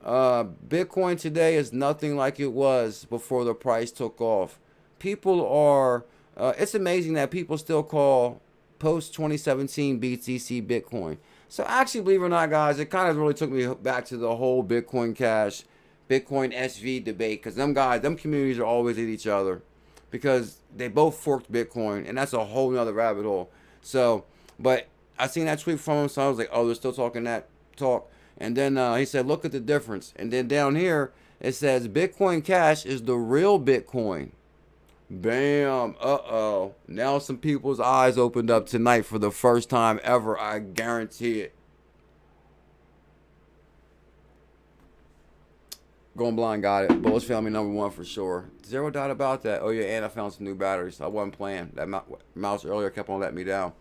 Bitcoin today is nothing like it was before the price took off. People are, it's amazing that people still call post-2017 BTC Bitcoin. So actually, believe it or not, guys, it kind of really took me back to the whole Bitcoin Cash, Bitcoin SV debate, because them communities are always at each other because they both forked Bitcoin, and that's a whole nother rabbit hole. So, but I seen that tweet from him, so I was like, oh, they're still talking that talk. And then he said, look at the difference. And then down here, it says Bitcoin Cash is the real Bitcoin. Bam. Uh-oh. Now some people's eyes opened up tonight for the first time ever. I guarantee it. Going blind got it. Bullish family #1 for sure. Zero doubt about that. Oh, yeah, and I found some new batteries. I wasn't playing. That mouse earlier kept on letting me down.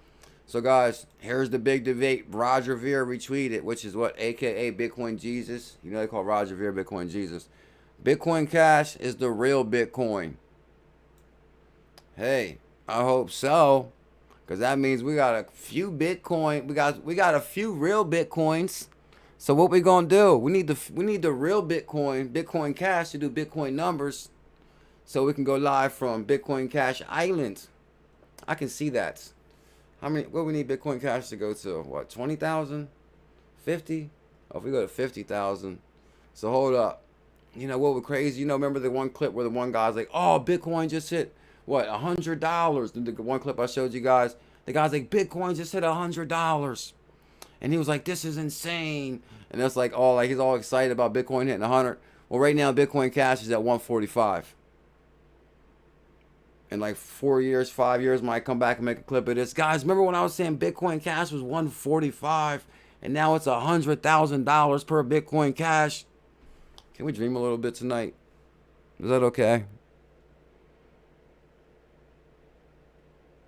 So, guys, here's the big debate. Roger Ver retweeted, which is what, a.k.a. Bitcoin Jesus. You know they call Roger Ver Bitcoin Jesus. Bitcoin Cash is the real Bitcoin. Hey, I hope so, because that means we got a few Bitcoin. We got a few real Bitcoins. So what we gonna do? We need the real Bitcoin Cash to do Bitcoin numbers, so we can go live from Bitcoin Cash Island. I can see that. How many? What we need Bitcoin Cash to go to? What, 20,000? 50? Oh, if we go to 50,000. So hold up. You know what was crazy? You know, remember the one clip where the one guy's like, "Oh, Bitcoin just hit." What, $100? The one clip I showed you guys, the guy's like, Bitcoin just hit $100, and he was like, this is insane. And that's like, oh, like he's all excited about Bitcoin hitting 100. Well, right now Bitcoin Cash is at 145. In like 4 years, 5 years, might come back and make a clip of this. Guys, remember when I was saying Bitcoin Cash was 145, and now it's $100,000 per Bitcoin Cash? Can we dream a little bit tonight? Is that okay?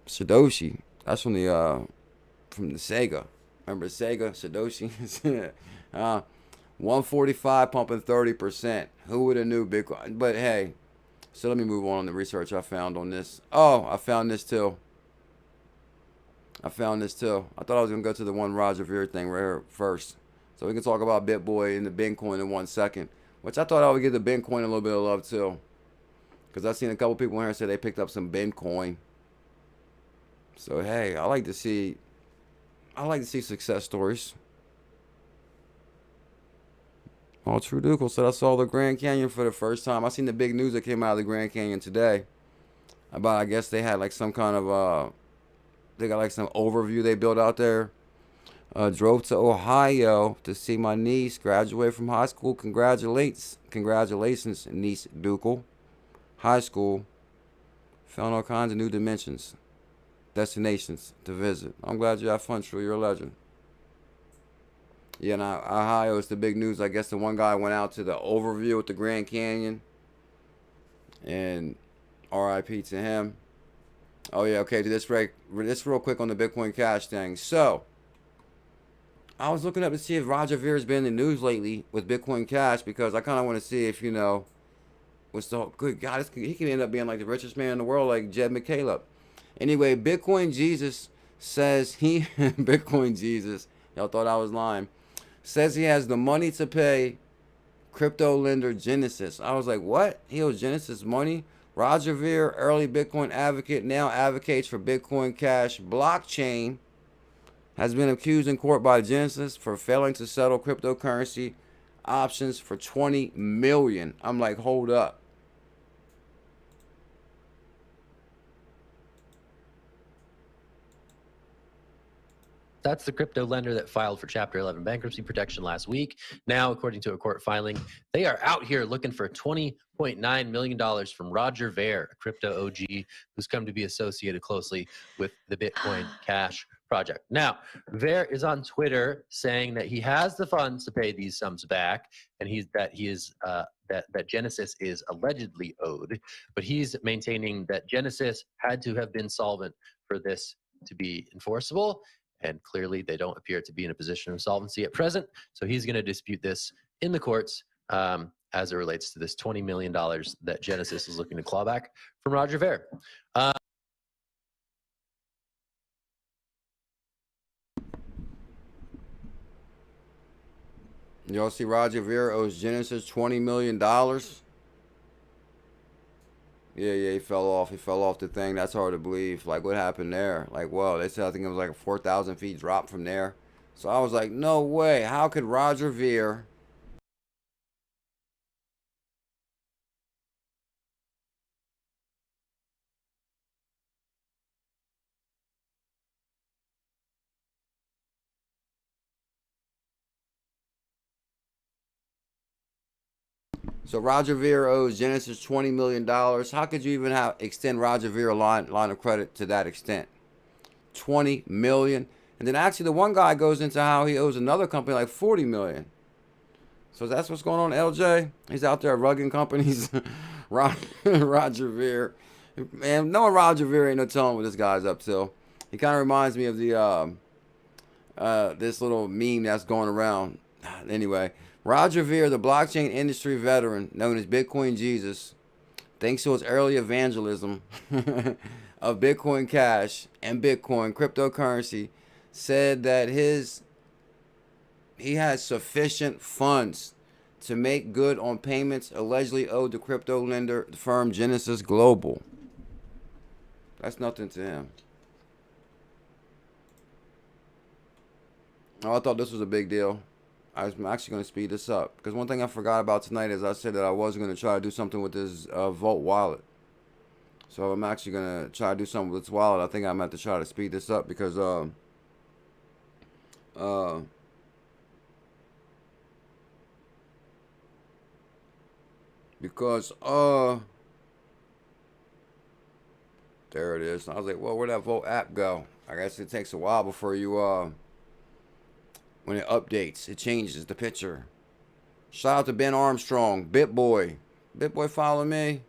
Satoshi, that's from the Sega. Remember Sega, Sadoshi? 145 pumping 30%. Who would have knew Bitcoin? But hey, so let me move on the research I found on this. Oh, I found this too. I thought I was going to go to the one Roger Ver thing right here first. So we can talk about BitBoy and the Bitcoin in 1 second. Which I thought I would give the Bitcoin a little bit of love too. Because I've seen a couple people in here say they picked up some Bitcoin. So hey, I like to see success stories. Oh, True Dukel said I saw the Grand Canyon for the first time. I seen the big news that came out of the Grand Canyon today. About, I guess they had like some kind of they got like some overview they built out there. Drove to Ohio to see my niece graduate from high school. Congratulations, niece Dukel. High school. Found all kinds of new destinations to visit. I'm glad you had fun, True. You're a legend. Yeah, now Ohio is the big news. I guess the one guy went out to the overview at the Grand Canyon. And RIP to him. Oh yeah, okay, this real quick on the Bitcoin Cash thing. So, I was looking up to see if Roger Ver has been in the news lately with Bitcoin Cash because I kind of want to see if, you know, what's the good God, he can end up being like the richest man in the world, like 𝕤𝕝𝕚𝕚. Anyway, Bitcoin Jesus says Bitcoin Jesus, y'all thought I was lying, says he has the money to pay crypto lender Genesis. I was like, what? He owes Genesis money? Roger Ver, early Bitcoin advocate, now advocates for Bitcoin Cash blockchain, has been accused in court by Genesis for failing to settle cryptocurrency options for $20 million. I'm like, hold up. That's the crypto lender that filed for Chapter 11 bankruptcy protection last week. Now, according to a court filing, they are out here looking for $20.9 million from Roger Ver, a crypto OG who's come to be associated closely with the Bitcoin Cash project. Now, Ver is on Twitter saying that he has the funds to pay these sums back, and that Genesis is allegedly owed, but he's maintaining that Genesis had to have been solvent for this to be enforceable. And clearly, they don't appear to be in a position of solvency at present. So he's going to dispute this in the courts as it relates to this $20 million that Genesis is looking to claw back from Roger Ver. Y'all see Roger Ver owes Genesis $20 million? Yeah, he fell off. He fell off the thing. That's hard to believe. Like, what happened there? Like, well, they said I think it was like a 4,000 feet drop from there. So I was like, no way. How could Roger Ver So Roger Ver owes Genesis $20 million. How could you even extend Roger Ver a line of credit to that extent? $20 million. And then actually the one guy goes into how he owes another company like $40 million. So that's what's going on, LJ. He's out there rugging companies. Roger Ver. Man, knowing Roger Ver ain't no telling what this guy's up to. He kind of reminds me of the this little meme that's going around. Anyway, Roger Ver, the blockchain industry veteran known as Bitcoin Jesus, thanks to his early evangelism of Bitcoin Cash and Bitcoin cryptocurrency, said that he has sufficient funds to make good on payments allegedly owed to crypto lender firm Genesis Global. That's nothing to him. Oh, I thought this was a big deal. I'm actually going to speed this up because one thing I forgot about tonight is I said that I was going to try to do something with this Volt wallet. So I'm actually going to try to do something with this wallet. I think I'm going to have to try to speed this up because there it is. I was like, well, where'd that Volt app go? I guess it takes a while before you when it updates, it changes the picture. Shout out to Ben Armstrong, BitBoy. BitBoy follow me?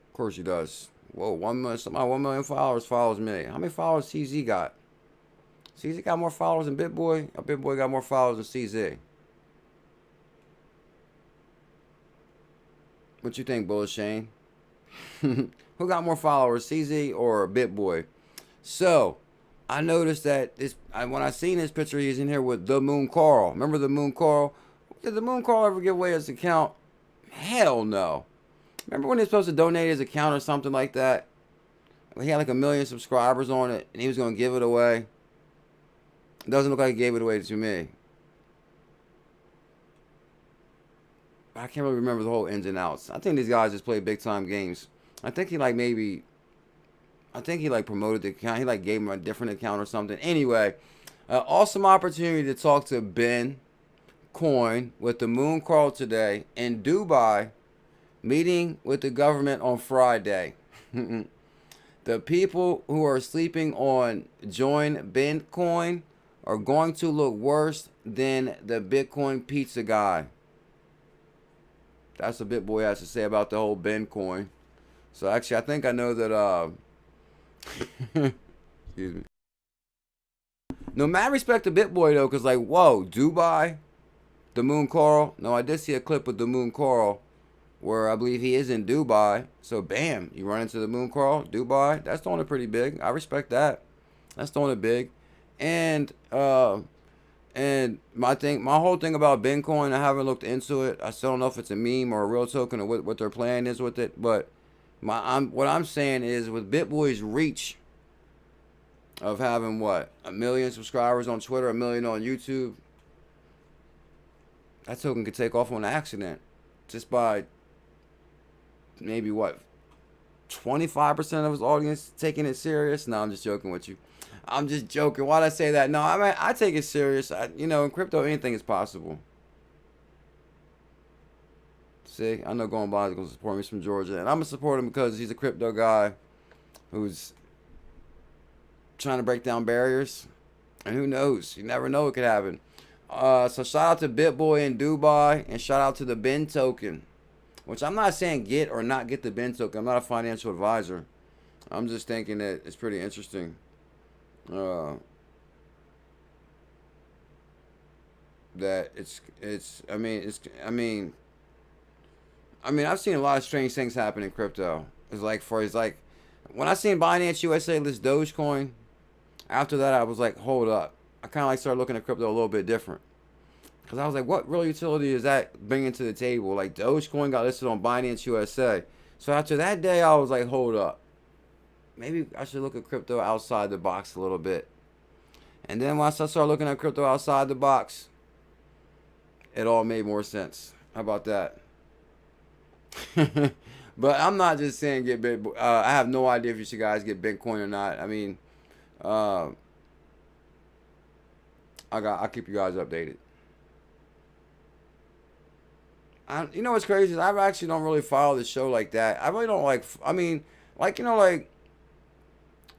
Of course he does. Whoa, 1 million, somebody 1 million followers follows me. How many followers TZ got? CZ got more followers than BitBoy? Or BitBoy got more followers than CZ? What you think, BuLLZiLLa123? Who got more followers, CZ or BitBoy? So, I noticed that when I seen this picture, he's in here with the Moon Carl. Remember the Moon Carl? Did the Moon Carl ever give away his account? Hell no. Remember when he was supposed to donate his account or something like that? He had like 1 million subscribers on it, and he was going to give it away. It doesn't look like he gave it away to me. I can't really remember the whole ins and outs. I think these guys just play big time games. I think he like promoted the account. He like gave him a different account or something. Anyway, awesome opportunity to talk to Ben Coin with the Moon Carl today in Dubai, meeting with the government on Friday. The people who are sleeping on Join Bitcoin are going to look worse than the Bitcoin pizza guy. That's what BitBoy has to say about the whole Bitcoin. So actually, I think I know that, excuse me. No, mad respect to BitBoy though, because like, whoa, Dubai, the Moon Carl. No, I did see a clip with the Moon Carl where I believe he is in Dubai. So bam, you run into the Moon Carl, Dubai. That's throwing it pretty big. I respect that. That's throwing it big. And my whole thing about Bitcoin, I haven't looked into it. I still don't know if it's a meme or a real token or what their plan is with it. But what I'm saying is with BitBoy's reach of having what, 1 million subscribers on Twitter, 1 million on YouTube, that token could take off on accident just by maybe what, 25% of his audience taking it serious. No, I'm just joking with you. I'm just joking. Why'd I say that? No, I mean, I take it serious. You know, in crypto, anything is possible. See, I know Going Blind is going to support me from Georgia. And I'm going to support him because he's a crypto guy who's trying to break down barriers. And who knows? You never know what could happen. So shout out to BitBoy in Dubai. And shout out to the Ben token. Which I'm not saying get or not get the Ben token. I'm not a financial advisor. I'm just thinking that it's pretty interesting. That I've seen a lot of strange things happen in crypto. It's like when I seen Binance USA list Dogecoin, after that I was like, hold up. I kind of like started looking at crypto a little bit different. Because I was like, what real utility is that bringing to the table? Like Dogecoin got listed on Binance USA. So after that day, I was like, hold up. Maybe I should look at crypto outside the box a little bit. And then once I started looking at crypto outside the box, it all made more sense. How about that? But I'm not just saying get Bitcoin. I have no idea if you should guys get Bitcoin or not. I mean, I'll keep you guys updated. You know what's crazy is I actually don't really follow the show like that. I really don't like. I mean, like, you know, like,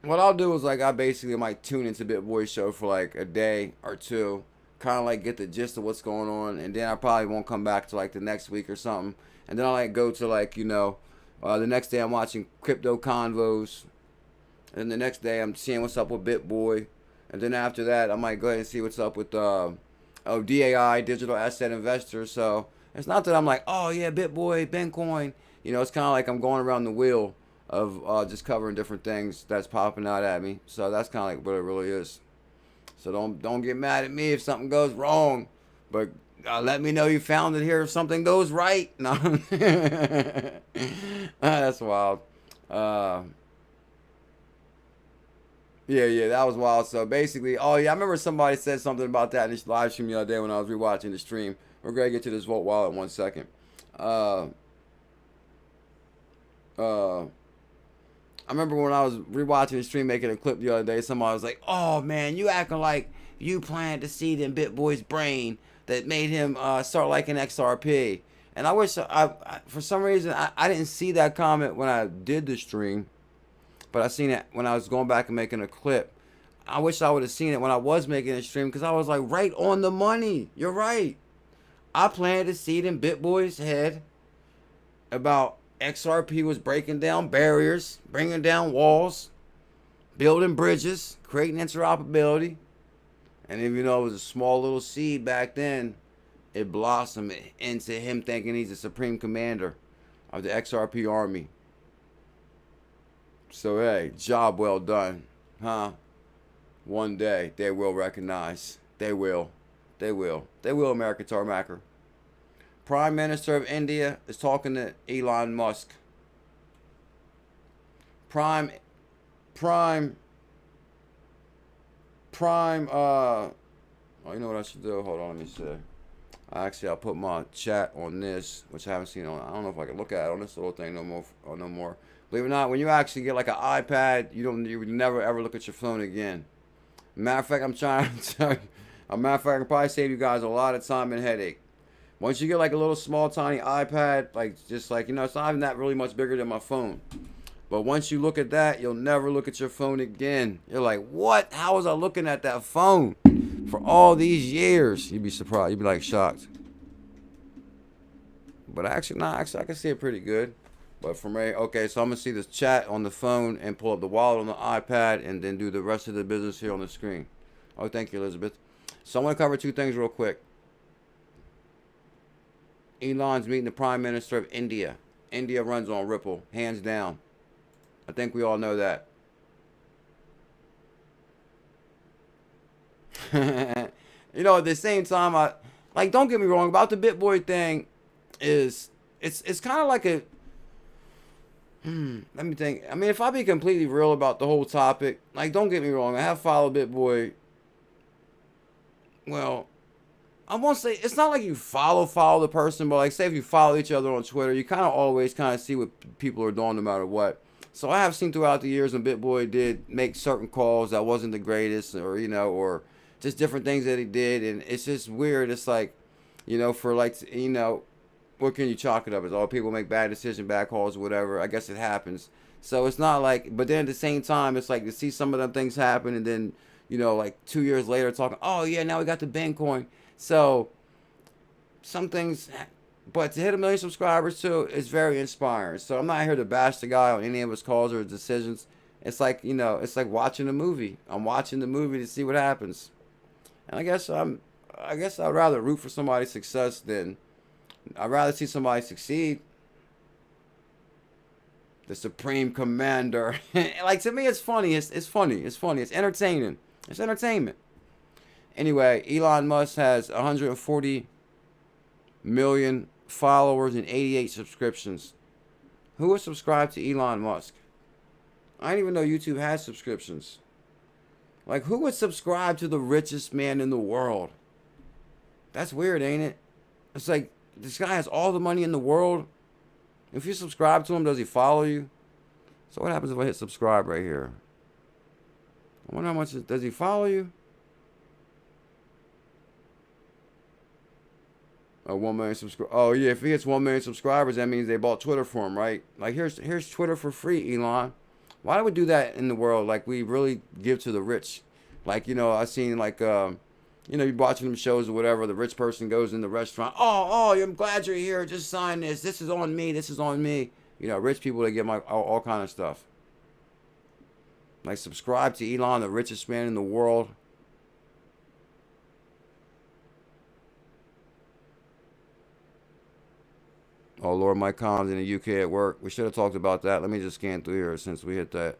what I'll do is like I basically might tune into BitBoy's show for like a day or two, kind of like get the gist of what's going on, and then I probably won't come back to like the next week or something, and then I'll like go to like, you know, the next day I'm watching crypto convos, and the next day I'm seeing what's up with BitBoy, and then after that I might go ahead and see what's up with DAI, Digital Asset Investor. So it's not that I'm like, oh yeah, BitBoy, Bitcoin, you know, it's kind of like I'm going around the wheel of just covering different things that's popping out at me. So that's kind of like what it really is. So don't get mad at me if something goes wrong, but let me know you found it here if something goes right. No, that's wild. Yeah, that was wild. So basically, oh yeah, I remember somebody said something about that in this live stream the other day when I was rewatching the stream. We're gonna get to this Volt wallet in 1 second. I remember when I was rewatching the stream making a clip the other day, somebody was like, oh man, you acting like you planted the seed in BitBoy's brain that made him start liking XRP. And I wish, for some reason, I didn't see that comment when I did the stream, but I seen it when I was going back and making a clip. I wish I would have seen it when I was making a stream, because I was like, right on the money. You're right. I planted a seed in BitBoy's head about XRP was breaking down barriers, bringing down walls, building bridges, creating interoperability. And even though it was a small little seed back then, it blossomed into him thinking he's the supreme commander of the XRP army. So, hey, job well done, huh? One day, they will recognize. They will. They will. They will, American Tarmacker. Prime Minister of India is talking to Elon Musk. Oh, you know what I should do? Hold on, let me see. Actually, I'll put my chat on this, which I haven't seen on. I don't know if I can look at it on this little thing no more. Believe it or not, when you actually get like an iPad, you would never ever look at your phone again. Matter of fact, I'm trying to tell you. A matter of fact, I can probably save you guys a lot of time and headache. Once you get like a little small tiny iPad, like just like, you know, it's not even that really much bigger than my phone. But once you look at that, you'll never look at your phone again. You're like, what? How was I looking at that phone for all these years? You'd be surprised. You'd be like shocked. But actually, I can see it pretty good. But from okay, so I'm gonna see this chat on the phone and pull up the wallet on the iPad and then do the rest of the business here on the screen. Oh, thank you, Elizabeth. So I want to cover two things real quick. Elon's meeting the Prime Minister of India. India runs on Ripple, hands down. I think we all know that. You know, at the same time, don't get me wrong, about the BitBoy thing is, it's kind of like a, let me think. I mean, if I be completely real about the whole topic, like, don't get me wrong, I have followed BitBoy. Well, I won't say, it's not like you follow the person, but like, say if you follow each other on Twitter, you kind of always kind of see what people are doing no matter what. So I have seen throughout the years when BitBoy did make certain calls that wasn't the greatest, or, you know, or just different things that he did, and it's just weird. It's like, you know, for like, you know, what can you chalk it up as? All people make bad decisions, bad calls, whatever. I guess it happens. So it's not like, but then at the same time, it's like to see some of them things happen, and then, you know, like 2 years later talking, oh yeah, now we got the Bitcoin. So some things, but to hit 1 million subscribers too is very inspiring. So I'm not here to bash the guy on any of his calls or his decisions. It's like, you know, it's like watching a movie. I'm watching the movie to see what happens. And I guess I'd rather root for somebody's success than, I'd rather see somebody succeed. The Supreme Commander. Like, to me, it's funny. It's funny. It's funny. It's entertaining. It's entertainment. Anyway, Elon Musk has 140 million followers and 88 subscriptions. Who would subscribe to Elon Musk? I didn't even know YouTube has subscriptions. Like, who would subscribe to the richest man in the world? That's weird, ain't it? It's like, this guy has all the money in the world. If you subscribe to him, does he follow you? So what happens if I hit subscribe right here? I wonder how much, does he follow you? Oh, 1 million subscribers. Oh yeah, if he hits 1 million subscribers, that means they bought Twitter for him, right? Like, here's Twitter for free, Elon. Why do we do that in the world? Like, we really give to the rich. Like, you know, I seen like, you know, you're watching them shows or whatever. The rich person goes in the restaurant. Oh, I'm glad you're here. Just sign this. This is on me. This is on me. You know, rich people, they get all kind of stuff. Like, subscribe to Elon, the richest man in the world. Oh, Lord, my comms in the UK at work. We should have talked about that. Let me just scan through here since we hit that.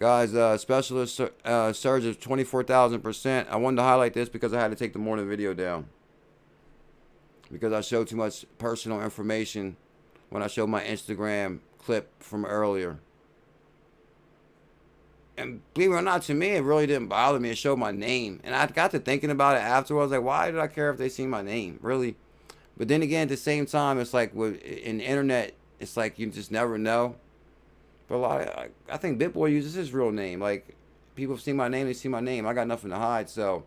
Guys, specialist surge of 24,000%. I wanted to highlight this because I had to take the morning video down. Because I showed too much personal information when I showed my Instagram clip from earlier. And believe it or not, to me, it really didn't bother me. It showed my name. And I got to thinking about it afterwards. Like, why did I care if they see my name? Really? But then again, at the same time, it's like in the internet, it's like you just never know. But I think BitBoy uses his real name. Like, people have seen my name, they see my name. I got nothing to hide. So,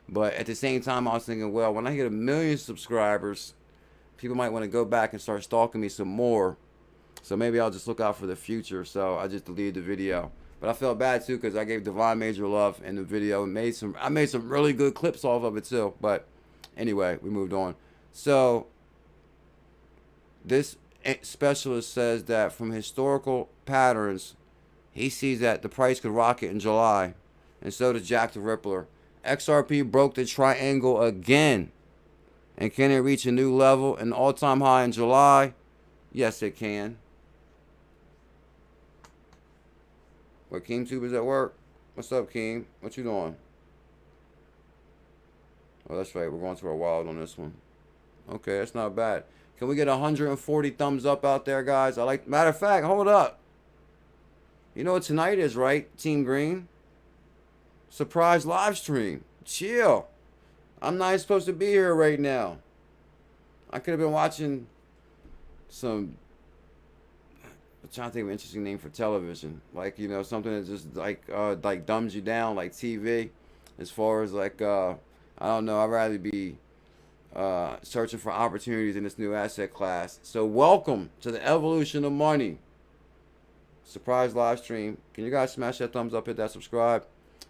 but at the same time, I was thinking, well, when I get 1 million subscribers, people might want to go back and start stalking me some more. So maybe I'll just look out for the future. So I just deleted the video. But I felt bad too because I gave Devon major love in the video and I made some really good clips off of it too. But anyway, we moved on. So this specialist says that from historical patterns, he sees that the price could rocket in July, and so does Jack the Rippler. XRP broke the triangle again. And can it reach a new level, an all-time high in July? Yes, it can. What, KeemTube is at work? What's up, Keem? What you doing? Oh, that's right. We're going to our wild on this one. Okay, that's not bad. Can we get 140 thumbs up out there, guys? I like. Matter of fact, hold up. You know what tonight is, right, Team Green? Surprise live stream. Chill. I'm not supposed to be here right now. I could have been watching some. I'm trying to think of an interesting name for television, like, you know, something that just like dumbs you down, like TV. As far as like I don't know, I'd rather be searching for opportunities in this new asset class. So welcome to the evolution of money. Surprise live stream. Can you guys smash that thumbs up, hit that subscribe?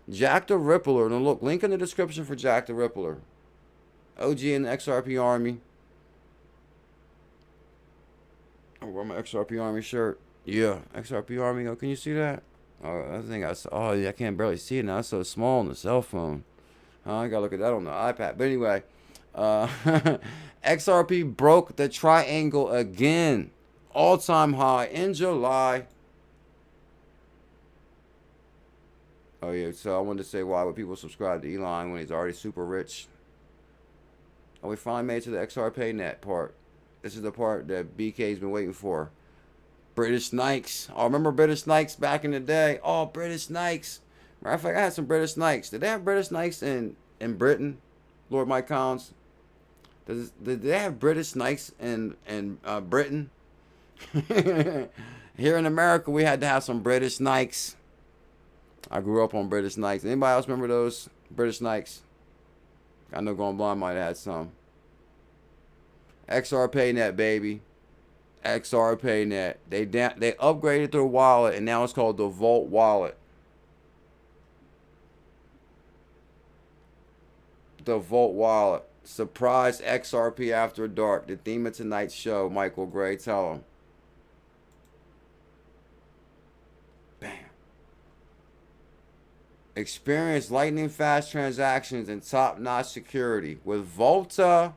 Jack the Rippler. Now look, link in the description for Jack the Rippler. OG in the XRP Army. I wear my XRP Army shirt. Yeah, XRP Army. Oh, can you see that? Oh, I think I saw. Oh, yeah, I can't barely see it now. It's so small on the cell phone. I gotta look at that on the iPad. But anyway, XRP broke the triangle again. All-time high in July. Oh, yeah, so I wanted to say, why would people subscribe to Elon when he's already super rich? Oh, we finally made it to the XRPayNet part. This is the part that BK's been waiting for. British Nikes. Oh, remember British Nikes back in the day? Oh, British Nikes. Matter of fact, I had some British Nikes. Did they have British Nikes in Britain? Lord Mike Collins. Did they have British Nikes in Britain? Here in America, we had to have some British Nikes. I grew up on British Nikes. Anybody else remember those British Nikes? I know Going Blind might have had some. XRPayNet, baby. XRPayNet. They upgraded their wallet, and now it's called the Vault Wallet. The Vault Wallet. Surprise XRP after dark. The theme of tonight's show. Michael Gray, tell him. Bam. Experience lightning fast transactions and top-notch security with Volta,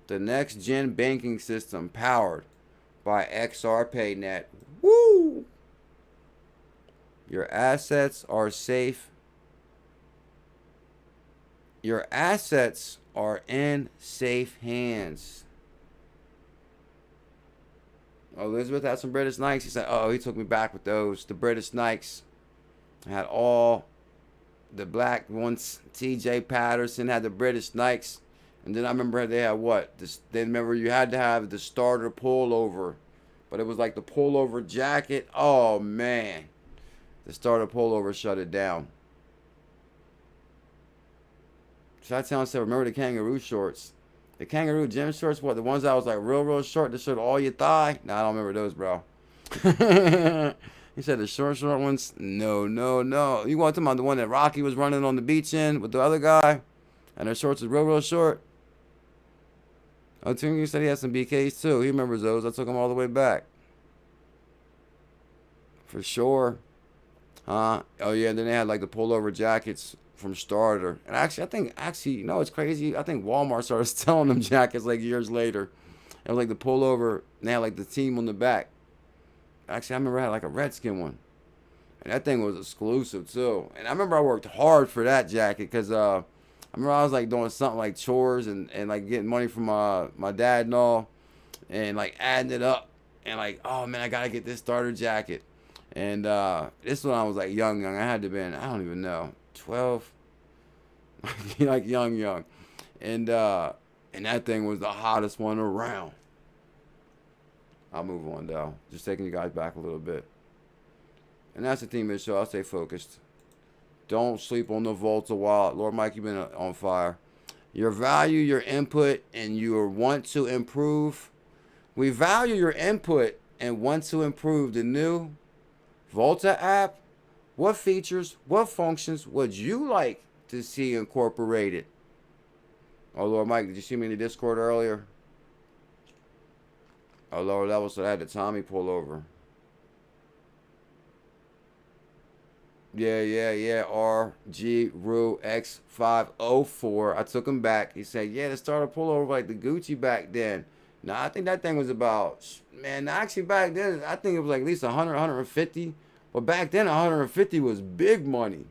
the next-gen banking system powered by XRPayNet. Woo! Your assets are safe. Your assets are in safe hands. Oh, Elizabeth had some British Nikes. He said, oh, he took me back with those. The British Nikes. I had all the black ones. TJ Patterson had the British Nikes. And then I remember they had what? Then remember you had to have the starter pullover. But it was like the pullover jacket. Oh, man. The starter pullover shut it down. Chi-Town said, remember the kangaroo shorts. The kangaroo gym shorts, what? The ones that was like real short that showed all your thigh? Nah, I don't remember those, bro. He said the short ones? No. You want to talk about the one that Rocky was running on the beach in with the other guy? And their shorts was real short? Oh, Tinky said he had some BKs too. He remembers those. I took them all the way back. For sure. Oh, yeah, and then they had like the pullover jackets from Starter. And actually, you know, it's crazy. I think Walmart started selling them jackets like years later. It was like the pullover, and they had like the team on the back. Actually, I remember I had like a Redskin one. And that thing was exclusive too. And I remember I worked hard for that jacket because I remember I was like doing something like chores and like getting money from my dad and all. And like adding it up. And like, oh man, I got to get this Starter jacket. And this one I was like young. I had to have been, I don't even know, 12. Like young. And that thing was the hottest one around. I'll move on though. Just taking you guys back a little bit. And that's the theme of the show. I'll stay focused. Don't sleep on the Volta wallet. Lord Mike, you've been on fire. You value your input and you want to improve. We value your input and want to improve the new Volta app. What features, what functions would you like to see incorporated? Oh, Lord Mike, did you see me in the Discord earlier? Oh, Lord, that was so I had the Tommy pull over. Yeah. RG-RU-X504. I took him back. He said, yeah, to start a pullover like the Gucci back then. Now, I think that thing was about, man, actually back then, I think it was like at least 100, 150. But back then, 150 was big money.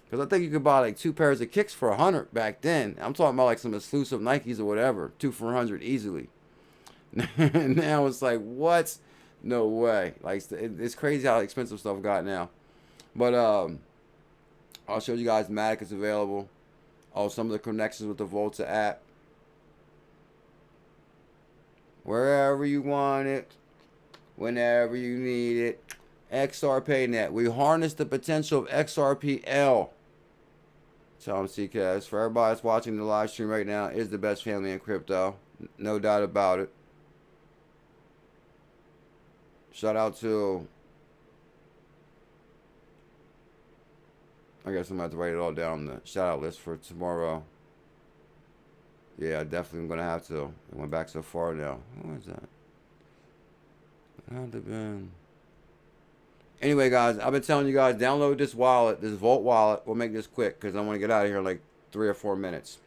Because I think you could buy like 2 pairs of kicks for 100 back then. I'm talking about like some exclusive Nikes or whatever. 2 for 100 easily. Now it's like, what? No way. Like, it's crazy how expensive stuff got now. But I'll show you guys Matic is available. Oh, some of the connections with the BuLLZiLLa app. Wherever you want it, whenever you need it. XRPayNet. We harness the potential of XRPL. Tell them CKS. For everybody that's watching the live stream right now, is the best family in crypto. No doubt about it. Shout out to... I guess I'm going to have to write it all down on the shout out list for tomorrow. Yeah, I definitely am going to have to. It went back so far now. What is that? Anyway, guys, I've been telling you guys, download this wallet, this Volt wallet. We'll make this quick because I want to get out of here in like 3 or 4 minutes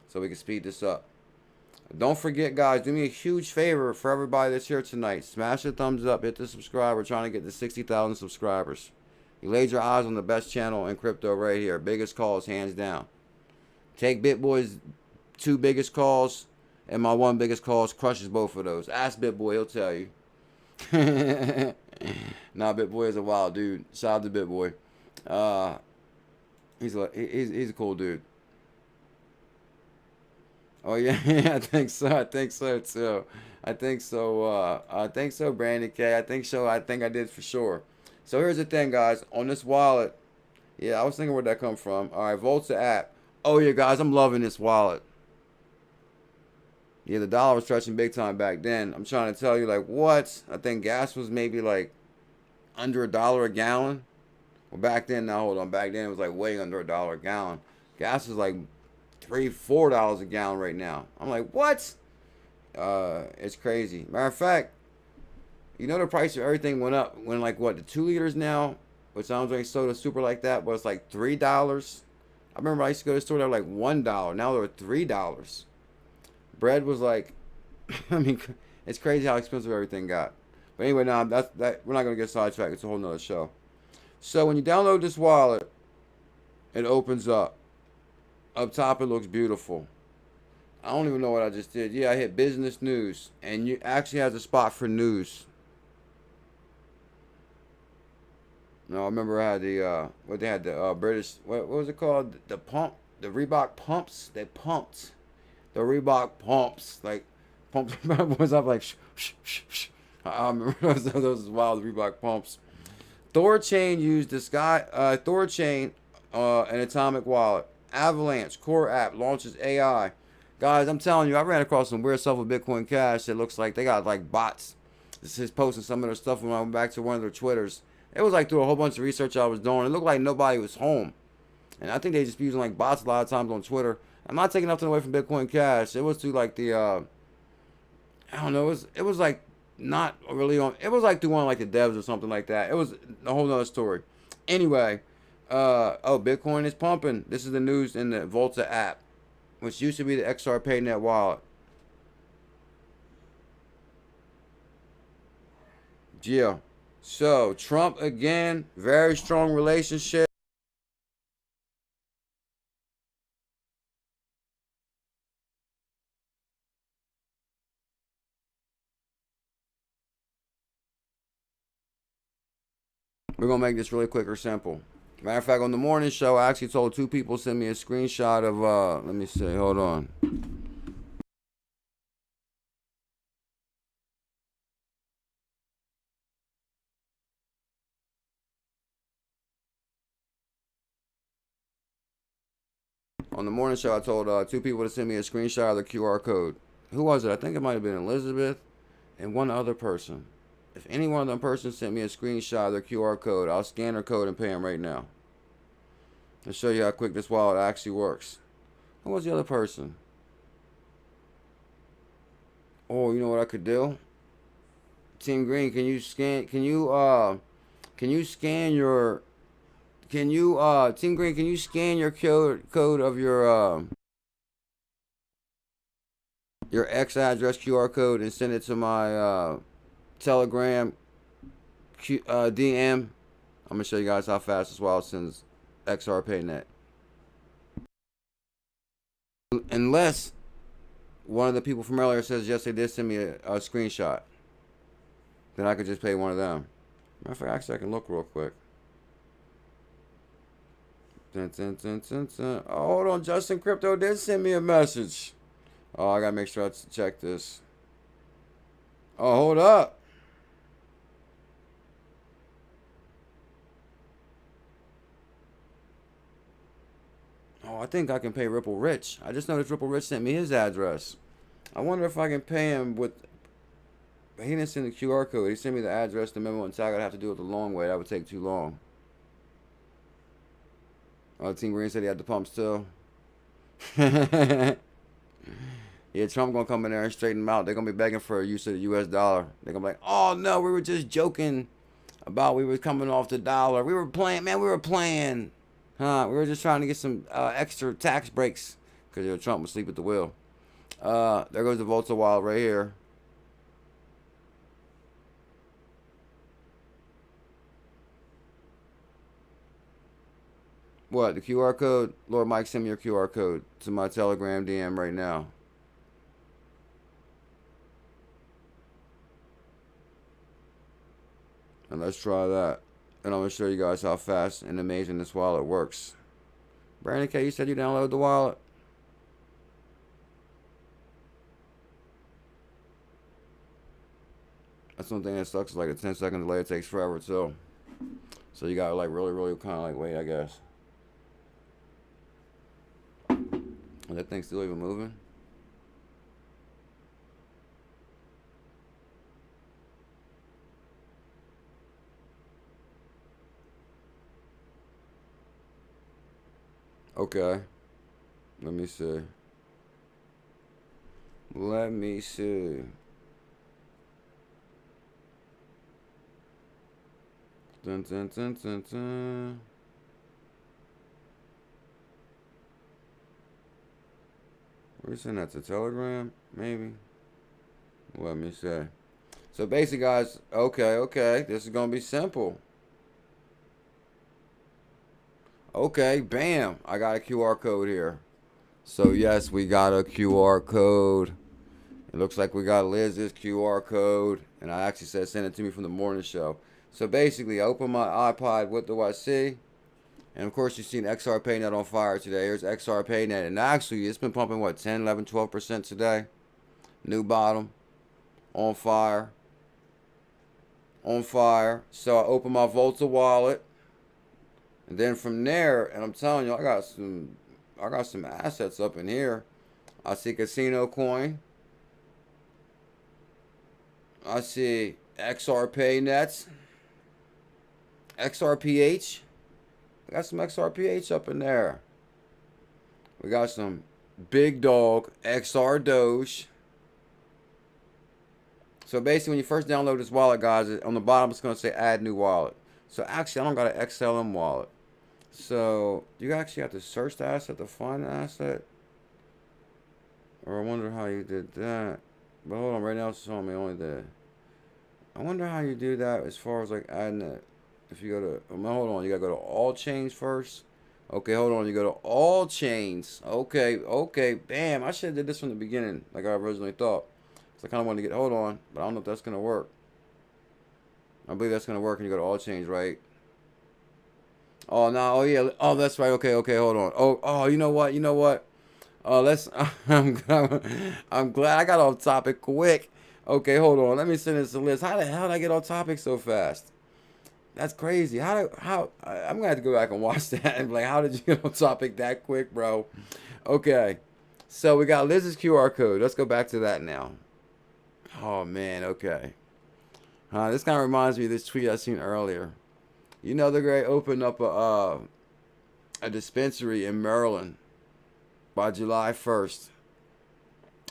so we can speed this up. Don't forget, guys, do me a huge favor for everybody that's here tonight. Smash the thumbs up, hit the subscribe. We're trying to get to 60,000 subscribers. You laid your eyes on the best channel in crypto right here. Biggest calls, hands down. Take BitBoy's 2 biggest calls and my 1 biggest calls, crushes both of those. Ask BitBoy, he'll tell you. Nah, BitBoy is a wild dude. Shout out to BitBoy. He's a cool dude. Oh yeah, I think so. I think so too. I think so, Brandon K. I think so. I think I did for sure. So here's the thing, guys. On this wallet, yeah, I was thinking where'd that come from. All right, BuLLZiLLa app. Oh yeah, guys, I'm loving this wallet. Yeah, the dollar was stretching big time back then. I'm trying to tell you, like, what? I think gas was maybe like under $1 a gallon. Well, back then, now hold on. Back then, it was like way under $1 a gallon. Gas is like $3, $4 a gallon right now. I'm like, what? It's crazy. Matter of fact, you know the price of everything went up. When like what, the 2 liters now, which sounds like soda super like that, but it's like $3. I remember I used to go to the store, they were like $1. Now they're $3. Bread was like, I mean, it's crazy how expensive everything got. But anyway, now we're not gonna get sidetracked. It's a whole nother show. So when you download this wallet, it opens up. Up top, it looks beautiful. I don't even know what I just did. Yeah, I hit business news, and you actually has a spot for news. No, I remember I had the what they had, the British, what was it called? The Reebok pumps. They pumped the Reebok pumps, like pumps was up like I remember those wild Reebok pumps. ThorChain used the ThorChain, an atomic wallet. Avalanche core app launches AI. Guys, I'm telling you, I ran across some weird stuff with Bitcoin Cash. It looks like they got like bots. This is posting some of their stuff when I went back to one of their Twitters. It was like through a whole bunch of research I was doing. It looked like nobody was home. And I think they just be using like bots a lot of times on Twitter. I'm not taking nothing away from Bitcoin Cash. It was through like the, I don't know, it was like not really on, it was like through one of like the devs or something like that. It was a whole nother story. Anyway, oh, Bitcoin is pumping. This is the news in the BuLLZiLLa app, which used to be the XRPayNet wallet. Yeah. So, Trump again, very strong relationship. We're going to make this really quick or simple. Matter of fact, on the morning show, I actually told 2 people to send me a screenshot of, let me see, hold on. On the morning show, I told 2 people to send me a screenshot of the QR code. Who was it? I think it might have been Elizabeth and one other person. If any one of them persons sent me a screenshot of their QR code, I'll scan their code and pay them right now. To show you how quick this wallet actually works. Who was the other person? Oh, you know what I could do? Team Green, can you scan your Can you, Team Green, can you scan your code of your X address QR code and send it to my Telegram DM? I'm gonna show you guys how fast this wallet sends XRPayNet. Unless one of the people from earlier says yes, they did send me a screenshot, then I could just pay one of them. Matter of fact, actually, I can look real quick. Dun, dun, dun, dun, dun. Oh, hold on, Justin Crypto did send me a message. Oh, I gotta make sure I check this. Oh, hold up. Oh, I think I can pay Ripple Rich. I just noticed Ripple Rich sent me his address. I wonder if I can pay him with... He didn't send the QR code. He sent me the address, the memo, and tag. I'd have to do it the long way. That would take too long. Oh, Team Green said he had the pumps too. Yeah, Trump gonna come in there and straighten them out. They're gonna be begging for a use of the US dollar. They're gonna be like, oh no, we were just joking about we were coming off the dollar. We were playing, man, we were playing. Huh? We were just trying to get some extra tax breaks because Trump was asleep at the wheel. There goes the BuLLZiLLa wallet right here. What? The QR code? Lord Mike, send me your QR code to my Telegram DM right now. And let's try that. And I'm going to show you guys how fast and amazing this wallet works. Brandon K, you said you downloaded the wallet? That's one thing that sucks, is like a 10-second delay. It takes forever too. So you got to like really kind of like wait, I guess. Is that thing still even moving? Okay. Let me see. Let me see. Dun, dun, dun, dun, dun. Where you send that to Telegram? Maybe. Let me see. So basically, guys, okay. This is gonna be simple. Okay, bam. I got a QR code here. So yes, we got a QR code. It looks like we got Liz's QR code. And I actually said send it to me from the morning show. So basically, I open my iPod. What do I see? And of course, you've seen XRPayNet on fire today. Here's XRPayNet. And actually, it's been pumping, what, 10, 11, 12% today? New bottom. On fire. On fire. So I open my BuLLZiLLa wallet. And then from there, and I'm telling you, I got some assets up in here. I see Casino Coin. I see XRPayNet. XRPH. We got some XRPH up in there. We got some big dog XR Doge. So basically, when you first download this wallet, guys, on the bottom it's going to say add new wallet. So actually, I don't got an XLM wallet. So you actually have to search the asset to find the asset. Or I wonder how you did that. But hold on, right now it's showing me only the... I wonder how you do that as far as like adding it. If you go to... hold on, you got to go to all chains first. Okay, hold on, you go to all chains. Okay, bam. I should have did this from the beginning like I originally thought. So I kind of wanted to get... hold on, but I don't know if that's going to work. I believe that's going to work and you go to all chains, right? Oh, no, oh yeah, oh, that's right, okay, hold on. Oh, you know what? Let's... I'm glad I got off topic quick. Okay, hold on, let me send this to Liz. How the hell did I get off topic so fast? That's crazy. I'm gonna have to go back and watch that and be like, how did you get on topic that quick, bro? Okay, so we got Liz's QR code. Let's go back to that now. Oh man, okay. This kind of reminds me of this tweet I seen earlier. You know they're going to open up a dispensary in Maryland by July 1st.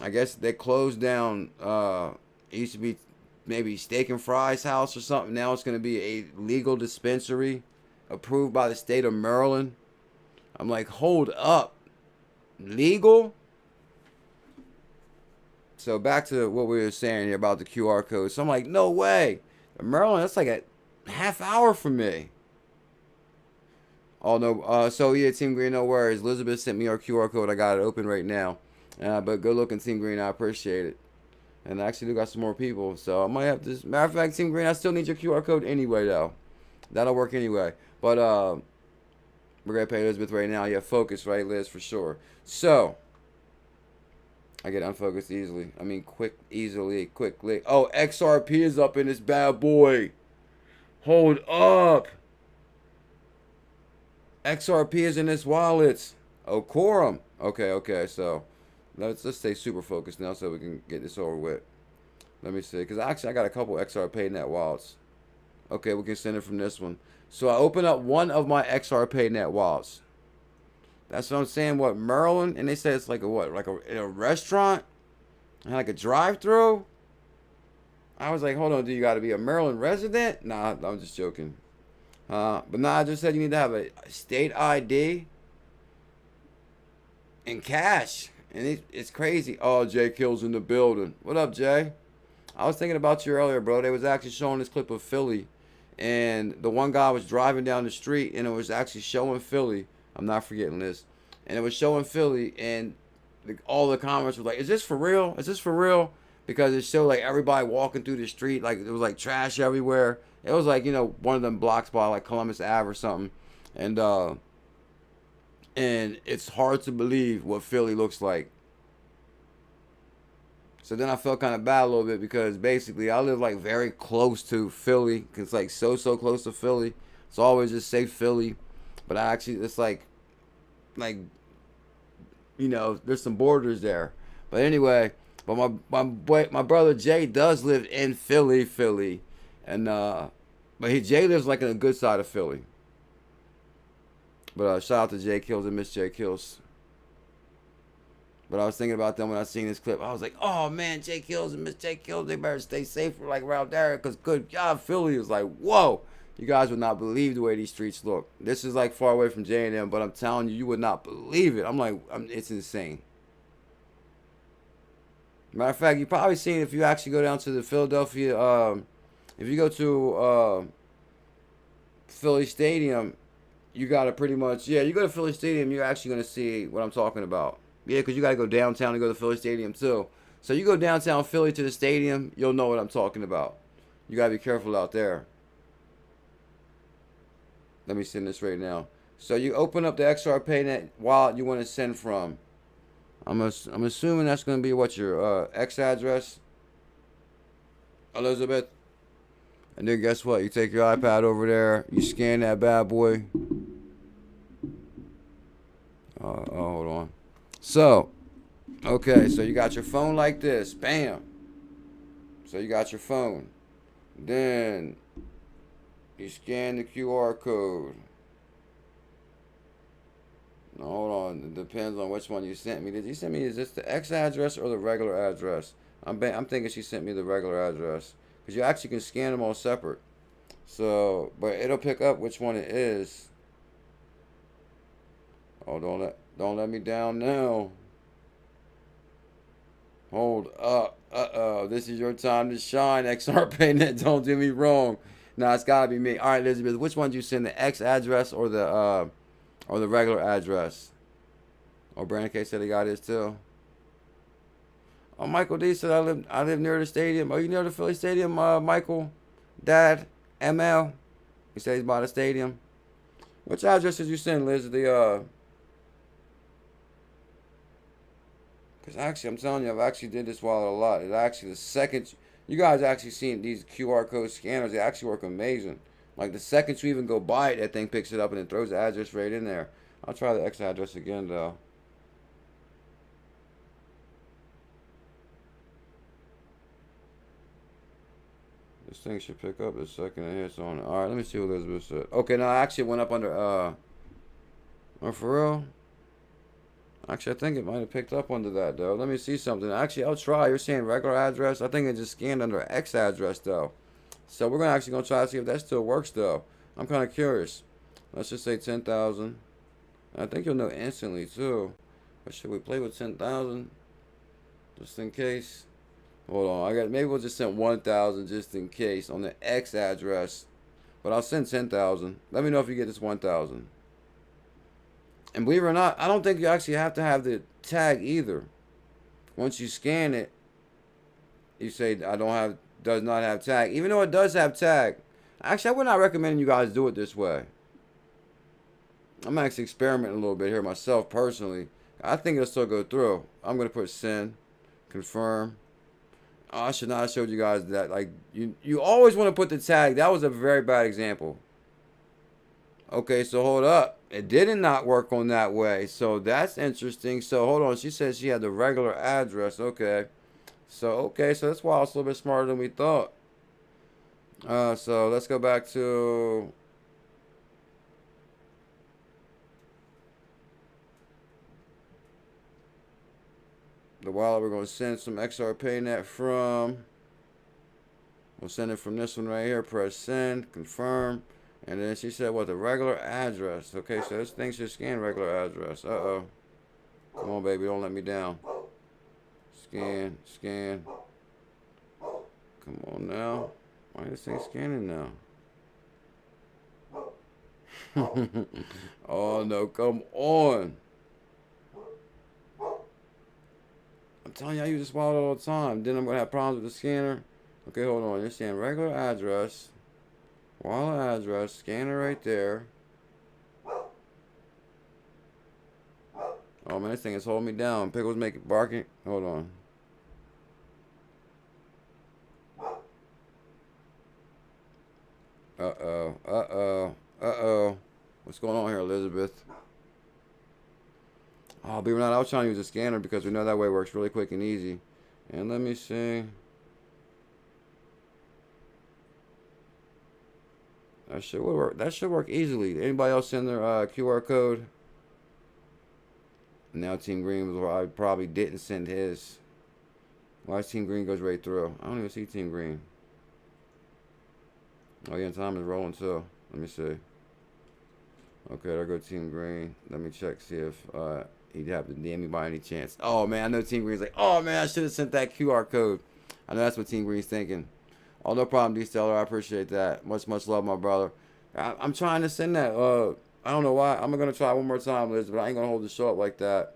I guess they closed down. It used to be maybe Steak and Fries House or something. Now it's going to be a legal dispensary approved by the state of Maryland. I'm like, hold up. Legal? So back to what we were saying here about the QR code. So I'm like, no way. Maryland, that's like a half hour from me. Oh, no. So, yeah, Team Green, no worries. Elizabeth sent me our QR code. I got it open right now. But good looking, Team Green. I appreciate it. And I actually do got some more people. So, I might have to. Matter of fact, Team Green, I still need your QR code anyway, though. That'll work anyway. But we're going to pay Elizabeth right now. Yeah, focus, right, Liz, for sure. So, I get unfocused easily. I mean, quickly. Oh, XRP is up in this bad boy. Hold up. XRP is in this wallet. Oh, quorum. Okay. So let's stay super focused now so we can get this over with. Let me see. Because actually, I got a couple XRPayNet wallets. Okay, we can send it from this one. So I open up one of my XRPayNet wallets. That's what I'm saying. What, Maryland? And they say it's like a what? Like a restaurant? And like a drive-through? I was like, hold on, do you got to be a Maryland resident? Nah, I'm just joking. But nah, I just said you need to have a state ID and cash. And it's crazy. Oh, Jay Kill's in the building. What up, Jay? I was thinking about you earlier, bro. They was actually showing this clip of Philly. And the one guy was driving down the street, and it was actually showing Philly. I'm not forgetting this. And it was showing Philly, and all the comments were like, is this for real? Is this for real? Because it showed like everybody walking through the street. Like, it was like trash everywhere. It was like, you know, one of them blocks by like Columbus Ave or something. And it's hard to believe what Philly looks like. So then I felt kind of bad a little bit because basically I live like very close to Philly. It's like so close to Philly. So I always just say Philly. But I actually, it's like, you know, there's some borders there. But anyway, but my brother Jay does live in Philly. And Jay lives like in a good side of Philly. But shout out to Jay Kills and Miss Jay Kills. But I was thinking about them when I seen this clip. I was like, oh man, Jay Kills and Miss Jay Kills, they better stay safe like around there. Because good God, Philly is like, whoa. You guys would not believe the way these streets look. This is like far away from J&M, but I'm telling you, you would not believe it. I'm like, it's insane. Matter of fact, you probably seen if you actually go down to the Philadelphia, if you go to Philly Stadium, you got to pretty much, you go to Philly Stadium, you're actually going to see what I'm talking about. Yeah, because you got to go downtown to go to Philly Stadium too. So you go downtown Philly to the stadium, you'll know what I'm talking about. You got to be careful out there. Let me send this right now. So you open up the XRPayNet wallet you want to send from. I'm assuming that's going to be what your X address, Elizabeth. And then guess what? You take your iPad over there. You scan that bad boy. Hold on. So, okay. So you got your phone like this. Bam. So you got your phone. Then you scan the QR code. Now, hold on. It depends on which one you sent me. Did you send me, is this the X address or the regular address? I'm thinking she sent me the regular address. Because you actually can scan them all separate. So, but it'll pick up which one it is. Oh, don't let me down now. Hold up. This is your time to shine. XRPayNet, don't do me wrong. Nah, it's gotta be me. All right, Elizabeth, which one do you send, the X address or the regular address? Oh, Brandon K said he got his too. Oh, Michael D said I live near the stadium. Are you near the Philly Stadium, Michael? Dad, ML. He said he's by the stadium. Which address did you send, Liz? Because actually, I'm telling you, I've actually did this wallet a lot. It's actually the second. You guys actually seen these QR code scanners. They actually work amazing. Like the second you even go by it, that thing picks it up and it throws the address right in there. I'll try the X address again, though. This thing should pick up the second it hits on it. Alright, let me see what Elizabeth said. Okay, now I actually went up under, oh, for real? Actually, I think it might have picked up under that, though. Let me see something. Actually, I'll try. You're saying regular address? I think it just scanned under X address, though. So we're actually going to try to see if that still works, though. I'm kind of curious. Let's just say 10,000. I think you'll know instantly too. But should we play with 10,000? Just in case. Hold on. Maybe we'll just send 1,000 just in case on the X address. But I'll send 10,000. Let me know if you get this 1,000. And believe it or not, I don't think you actually have to have the tag either. Once you scan it, you say does not have tag. Even though it does have tag. Actually, I would not recommend you guys do it this way. I'm actually experimenting a little bit here myself personally. I think it'll still go through. I'm going to put send, confirm. Oh, I should not have showed you guys that. Like, you always want to put the tag. That was a very bad example. Okay, so hold up. It did not work on that way. So that's interesting. So hold on. She said she had the regular address. Okay. So that's why it's a little bit smarter than we thought. So let's go back to the wallet we're going to send some XRPayNet from. We'll send it from this one right here. Press send, confirm. And then she said, what, the regular address. Okay, so this thing should scan regular address. Uh-oh. Come on, baby, don't let me down. Scan, scan. Come on now. Why is this thing scanning now? Oh, no, come on. I'm telling you, I use this wallet all the time. Then I'm going to have problems with the scanner. Okay, hold on. You're saying regular address. Wallet address. Scanner right there. Oh, man, this thing is holding me down. Pickles make it barking. Hold on. Uh-oh. Uh-oh. Uh-oh. What's going on here, Elizabeth? Oh, believe it or not, I was trying to use a scanner because we know that way works really quick and easy. And let me see. That should work. That should work easily. Anybody else send their QR code? Now Team Green was where I probably didn't send his. Why Team Green goes right through? I don't even see Team Green. Oh yeah, time is rolling too. Let me see. Okay, there go Team Green. Let me check, see if he'd have to DM me by any chance. Oh man, I know Team Green's like, oh man, I should have sent that QR code. I know that's what Team Green's thinking. Oh, no problem, D-Stellar. I appreciate that. Much love, my brother. I'm trying to send that. I don't know why. I'm going to try one more time, Liz, but I ain't going to hold the show up like that.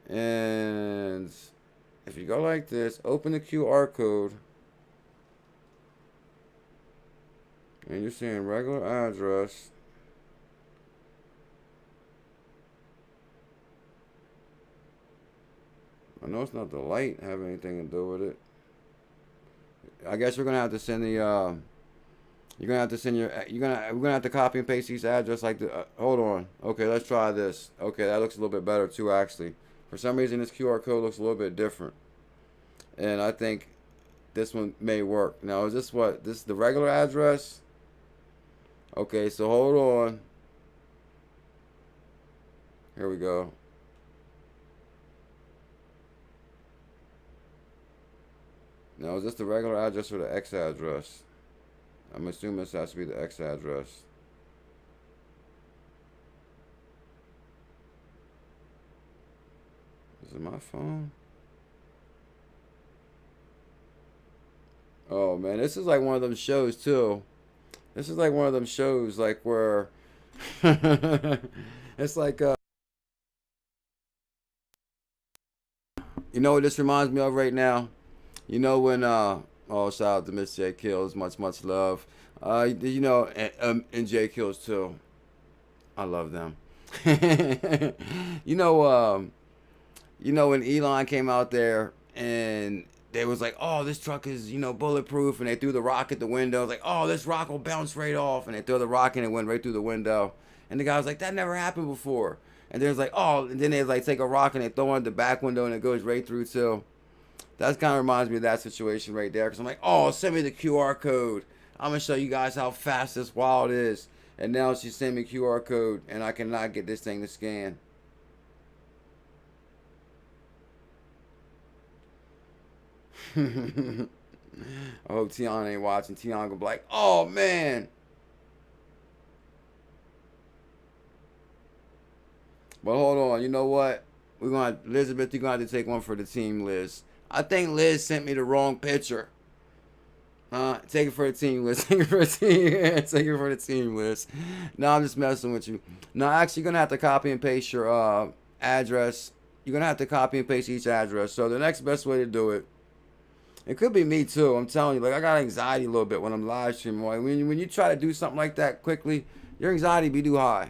And if you go like this, open the QR code. And you're seeing regular address. I know it's not the light have anything to do with it. I guess you're gonna have to send the you're gonna have to send your we're gonna have to copy and paste these address like the hold on. Okay, let's try this. Okay, that looks a little bit better too actually. For some reason this QR code looks a little bit different. And I think this one may work. Now is this what? This is the regular address? Okay, so hold on. Here we go. Now, is this the regular address or the X address? I'm assuming this has to be the X address. Is it my phone? Oh, man, this is like one of them shows, too. This is like one of them shows, like, where... it's like, you know what this reminds me of right now? You know when oh, shout out to Miss J Kills, much love. You know, and J Kills too. I love them. You know when Elon came out there and they was like, oh, this truck is, you know, bulletproof, and they threw the rock at the window, like, oh, this rock will bounce right off, and they threw the rock and it went right through the window, and the guy was like, that never happened before, and there's like, oh, and then they like take a rock and they throw it in the back window and it goes right through too. That kind of reminds me of that situation right there. Because I'm like, oh, send me the QR code. I'm going to show you guys how fast this wallet is. And now she sent me QR code. And I cannot get this thing to scan. I hope Tiana ain't watching. Tiana gonna be like, oh, man. But hold on, you know what? We're gonna Elizabeth, you're gonna have to take one for the team, Liz. I think Liz sent me the wrong picture. Take it for the team, Liz. Take it for the team. Take it for the team, Liz. No, I'm just messing with you. No, actually, you're gonna have to copy and paste your address. You're gonna have to copy and paste each address. So the next best way to do it. It could be me too. I'm telling you, like I got anxiety a little bit when I'm live streaming. Like, when you try to do something like that quickly, your anxiety be too high.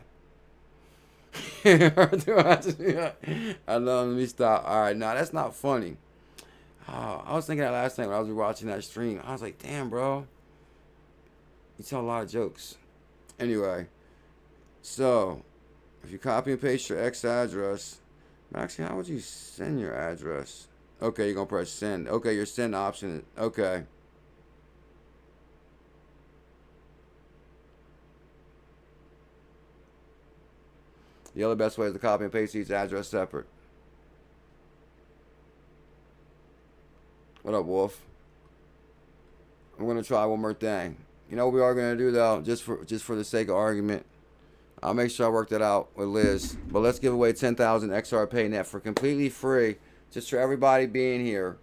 I know. Let me stop. All right, now that's not funny. I was thinking that last night when I was watching that stream. I was like, damn, bro. You tell a lot of jokes. Anyway, so if you copy and paste your X address, actually, how would you send your address? Okay, you're going to press send. Okay, your send option. Okay. The other best way is to copy and paste each address separate. What up, Wolf? I'm going to try one more thing. You know what we are going to do, though, just for the sake of argument. I'll make sure I work that out with Liz. But let's give away 10,000 XRPayNet for completely free, just for everybody being here.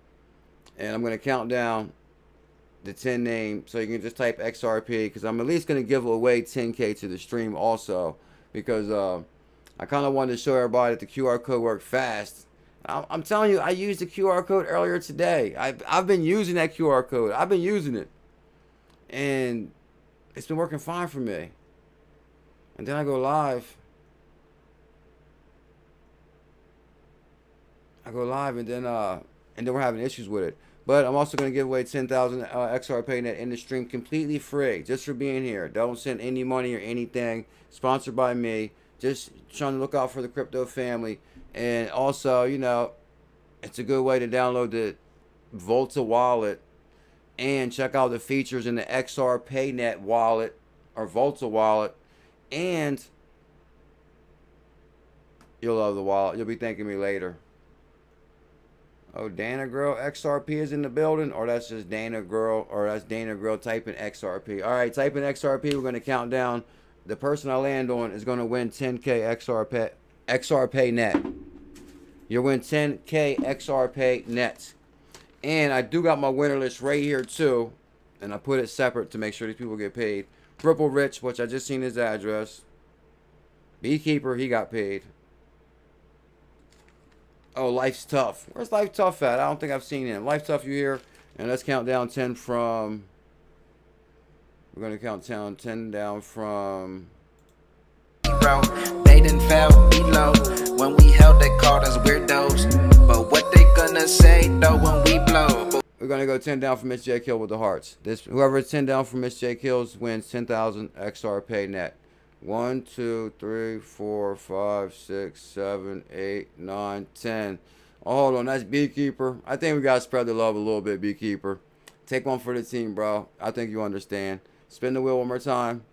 And I'm going to count down the 10 names, so you can just type XRP, because I'm at least going to give away 10K to the stream also, because I kind of wanted to show everybody that the QR code worked fast. I'm telling you, I used the QR code earlier today. I've been using that QR code. I've been using it. And it's been working fine for me. And then I go live. And then we're having issues with it. But I'm also going to give away 10,000 XRPayNet in the stream completely free, just for being here. Don't send any money or anything. Sponsored by me. Just trying to look out for the crypto family. And also, you know, it's a good way to download the BuLLZiLLa wallet and check out the features in the XRPayNet wallet or BuLLZiLLa wallet. And you'll love the wallet. You'll be thanking me later. Oh, Dana Girl XRP is in the building, or that's just Dana Girl, or that's Dana Girl typing XRP. All right, type in XRP. We're going to count down. The person I land on is going to win 10K XRPayNet. You'll win 10K XRPayNet. And I do got my winner list right here too. And I put it separate to make sure these people get paid. Ripple Rich, which I just seen his address. Beekeeper, he got paid. Oh, Life's Tough. Where's Life Tough at? I don't think I've seen him. Life Tough, you here? And let's count down 10 from... We're going to count down 10 down from... They done fell below. When we held, they called us weirdos. But what they gonna say though when we blow? We're gonna go 10 down for Miss J Kill with the hearts. Whoever is 10 down for Miss J Kills wins 10,000 XRPayNet. 1, 2, 3, 4, 5, 6, 7, 8, 9, 10. Oh, hold on, that's Beekeeper. I think we gotta spread the love a little bit, Beekeeper. Take one for the team, bro. I think you understand. Spin the wheel one more time.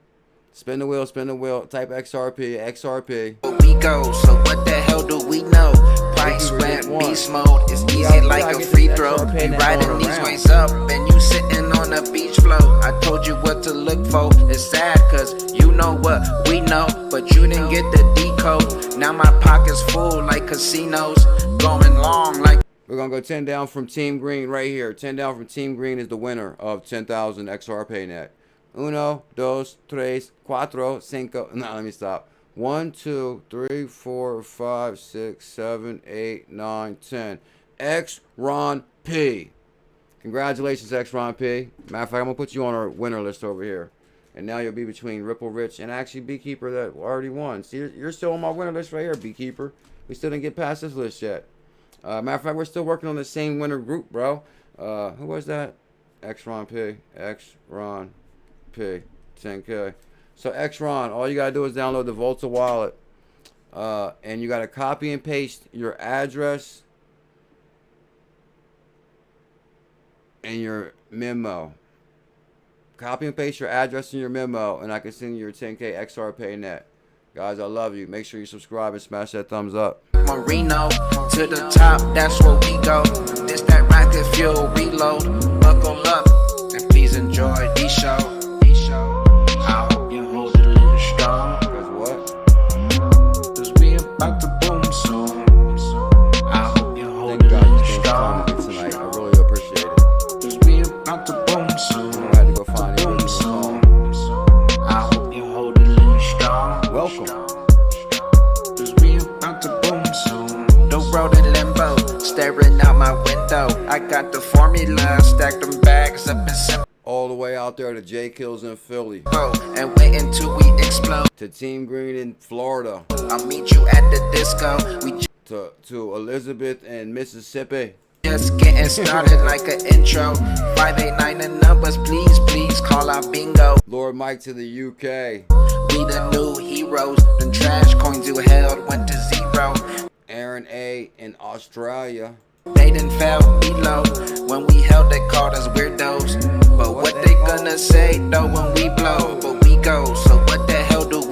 Spin the wheel, spin the wheel. Type XRP, XRP. We go, so what the hell do we know? Price rent, beast mode, it's easy like a free throw. You riding these ways up, and you sitting on a beach float. I told you what to look for. It's sad, cause you know what we know, but you didn't get the decode. Now my pocket's full like casinos, going long like... We're going to go 10 down from Team Green right here. 10 down from Team Green is the winner of 10,000 XRPayNet. 1, 2, 3, 4, 5. No, let me stop. 1, 2, 3, 4, 5, 6, 7, 8, 9, 10. X Ron P. Congratulations, X Ron P. Matter of fact, I'm going to put you on our winner list over here. And now you'll be between Ripple Rich and actually Beekeeper that already won. See, you're still on my winner list right here, Beekeeper. We still didn't get past this list yet. Matter of fact, we're still working on the same winner group, bro. Who was that? X Ron P. X Ron P. 10K. So X-Ron, all you gotta do is download the BuLLZiLLa wallet, and you gotta copy and paste your address and your memo. Copy and paste your address and your memo, and I can send you your 10K XRPayNet. Guys, I love you. Make sure you subscribe and smash that thumbs up. Marino to the top, that's where we go. This that rocket fuel reload. Buckle up and please enjoy the show. I hope you hold it a little strong. Cause what? Cause we about to boom soon. I hope you hold Thank it God in you came strong. to tonight. I really appreciate it. Cause we about to boom soon. I had to go find it. Boom Boom soon. I hope you hold it in strong. Welcome. Cause we about to boom soon. The road in limbo, staring out my window. I got the formula, stacked them bags up in simple. All the way out there to J Kills in Philly. And wait until we explode. To Team Green in Florida. I'll meet you at the disco. We To Elizabeth in Mississippi. just getting started like an intro. 589 the numbers, please call out bingo. Lord Mike to the UK. We the new heroes. Them trash coins you held went to zero. Aaron A in Australia. They done fell below. When we held, they called us weirdos. But what they gonna say though when we blow? But we go, so what the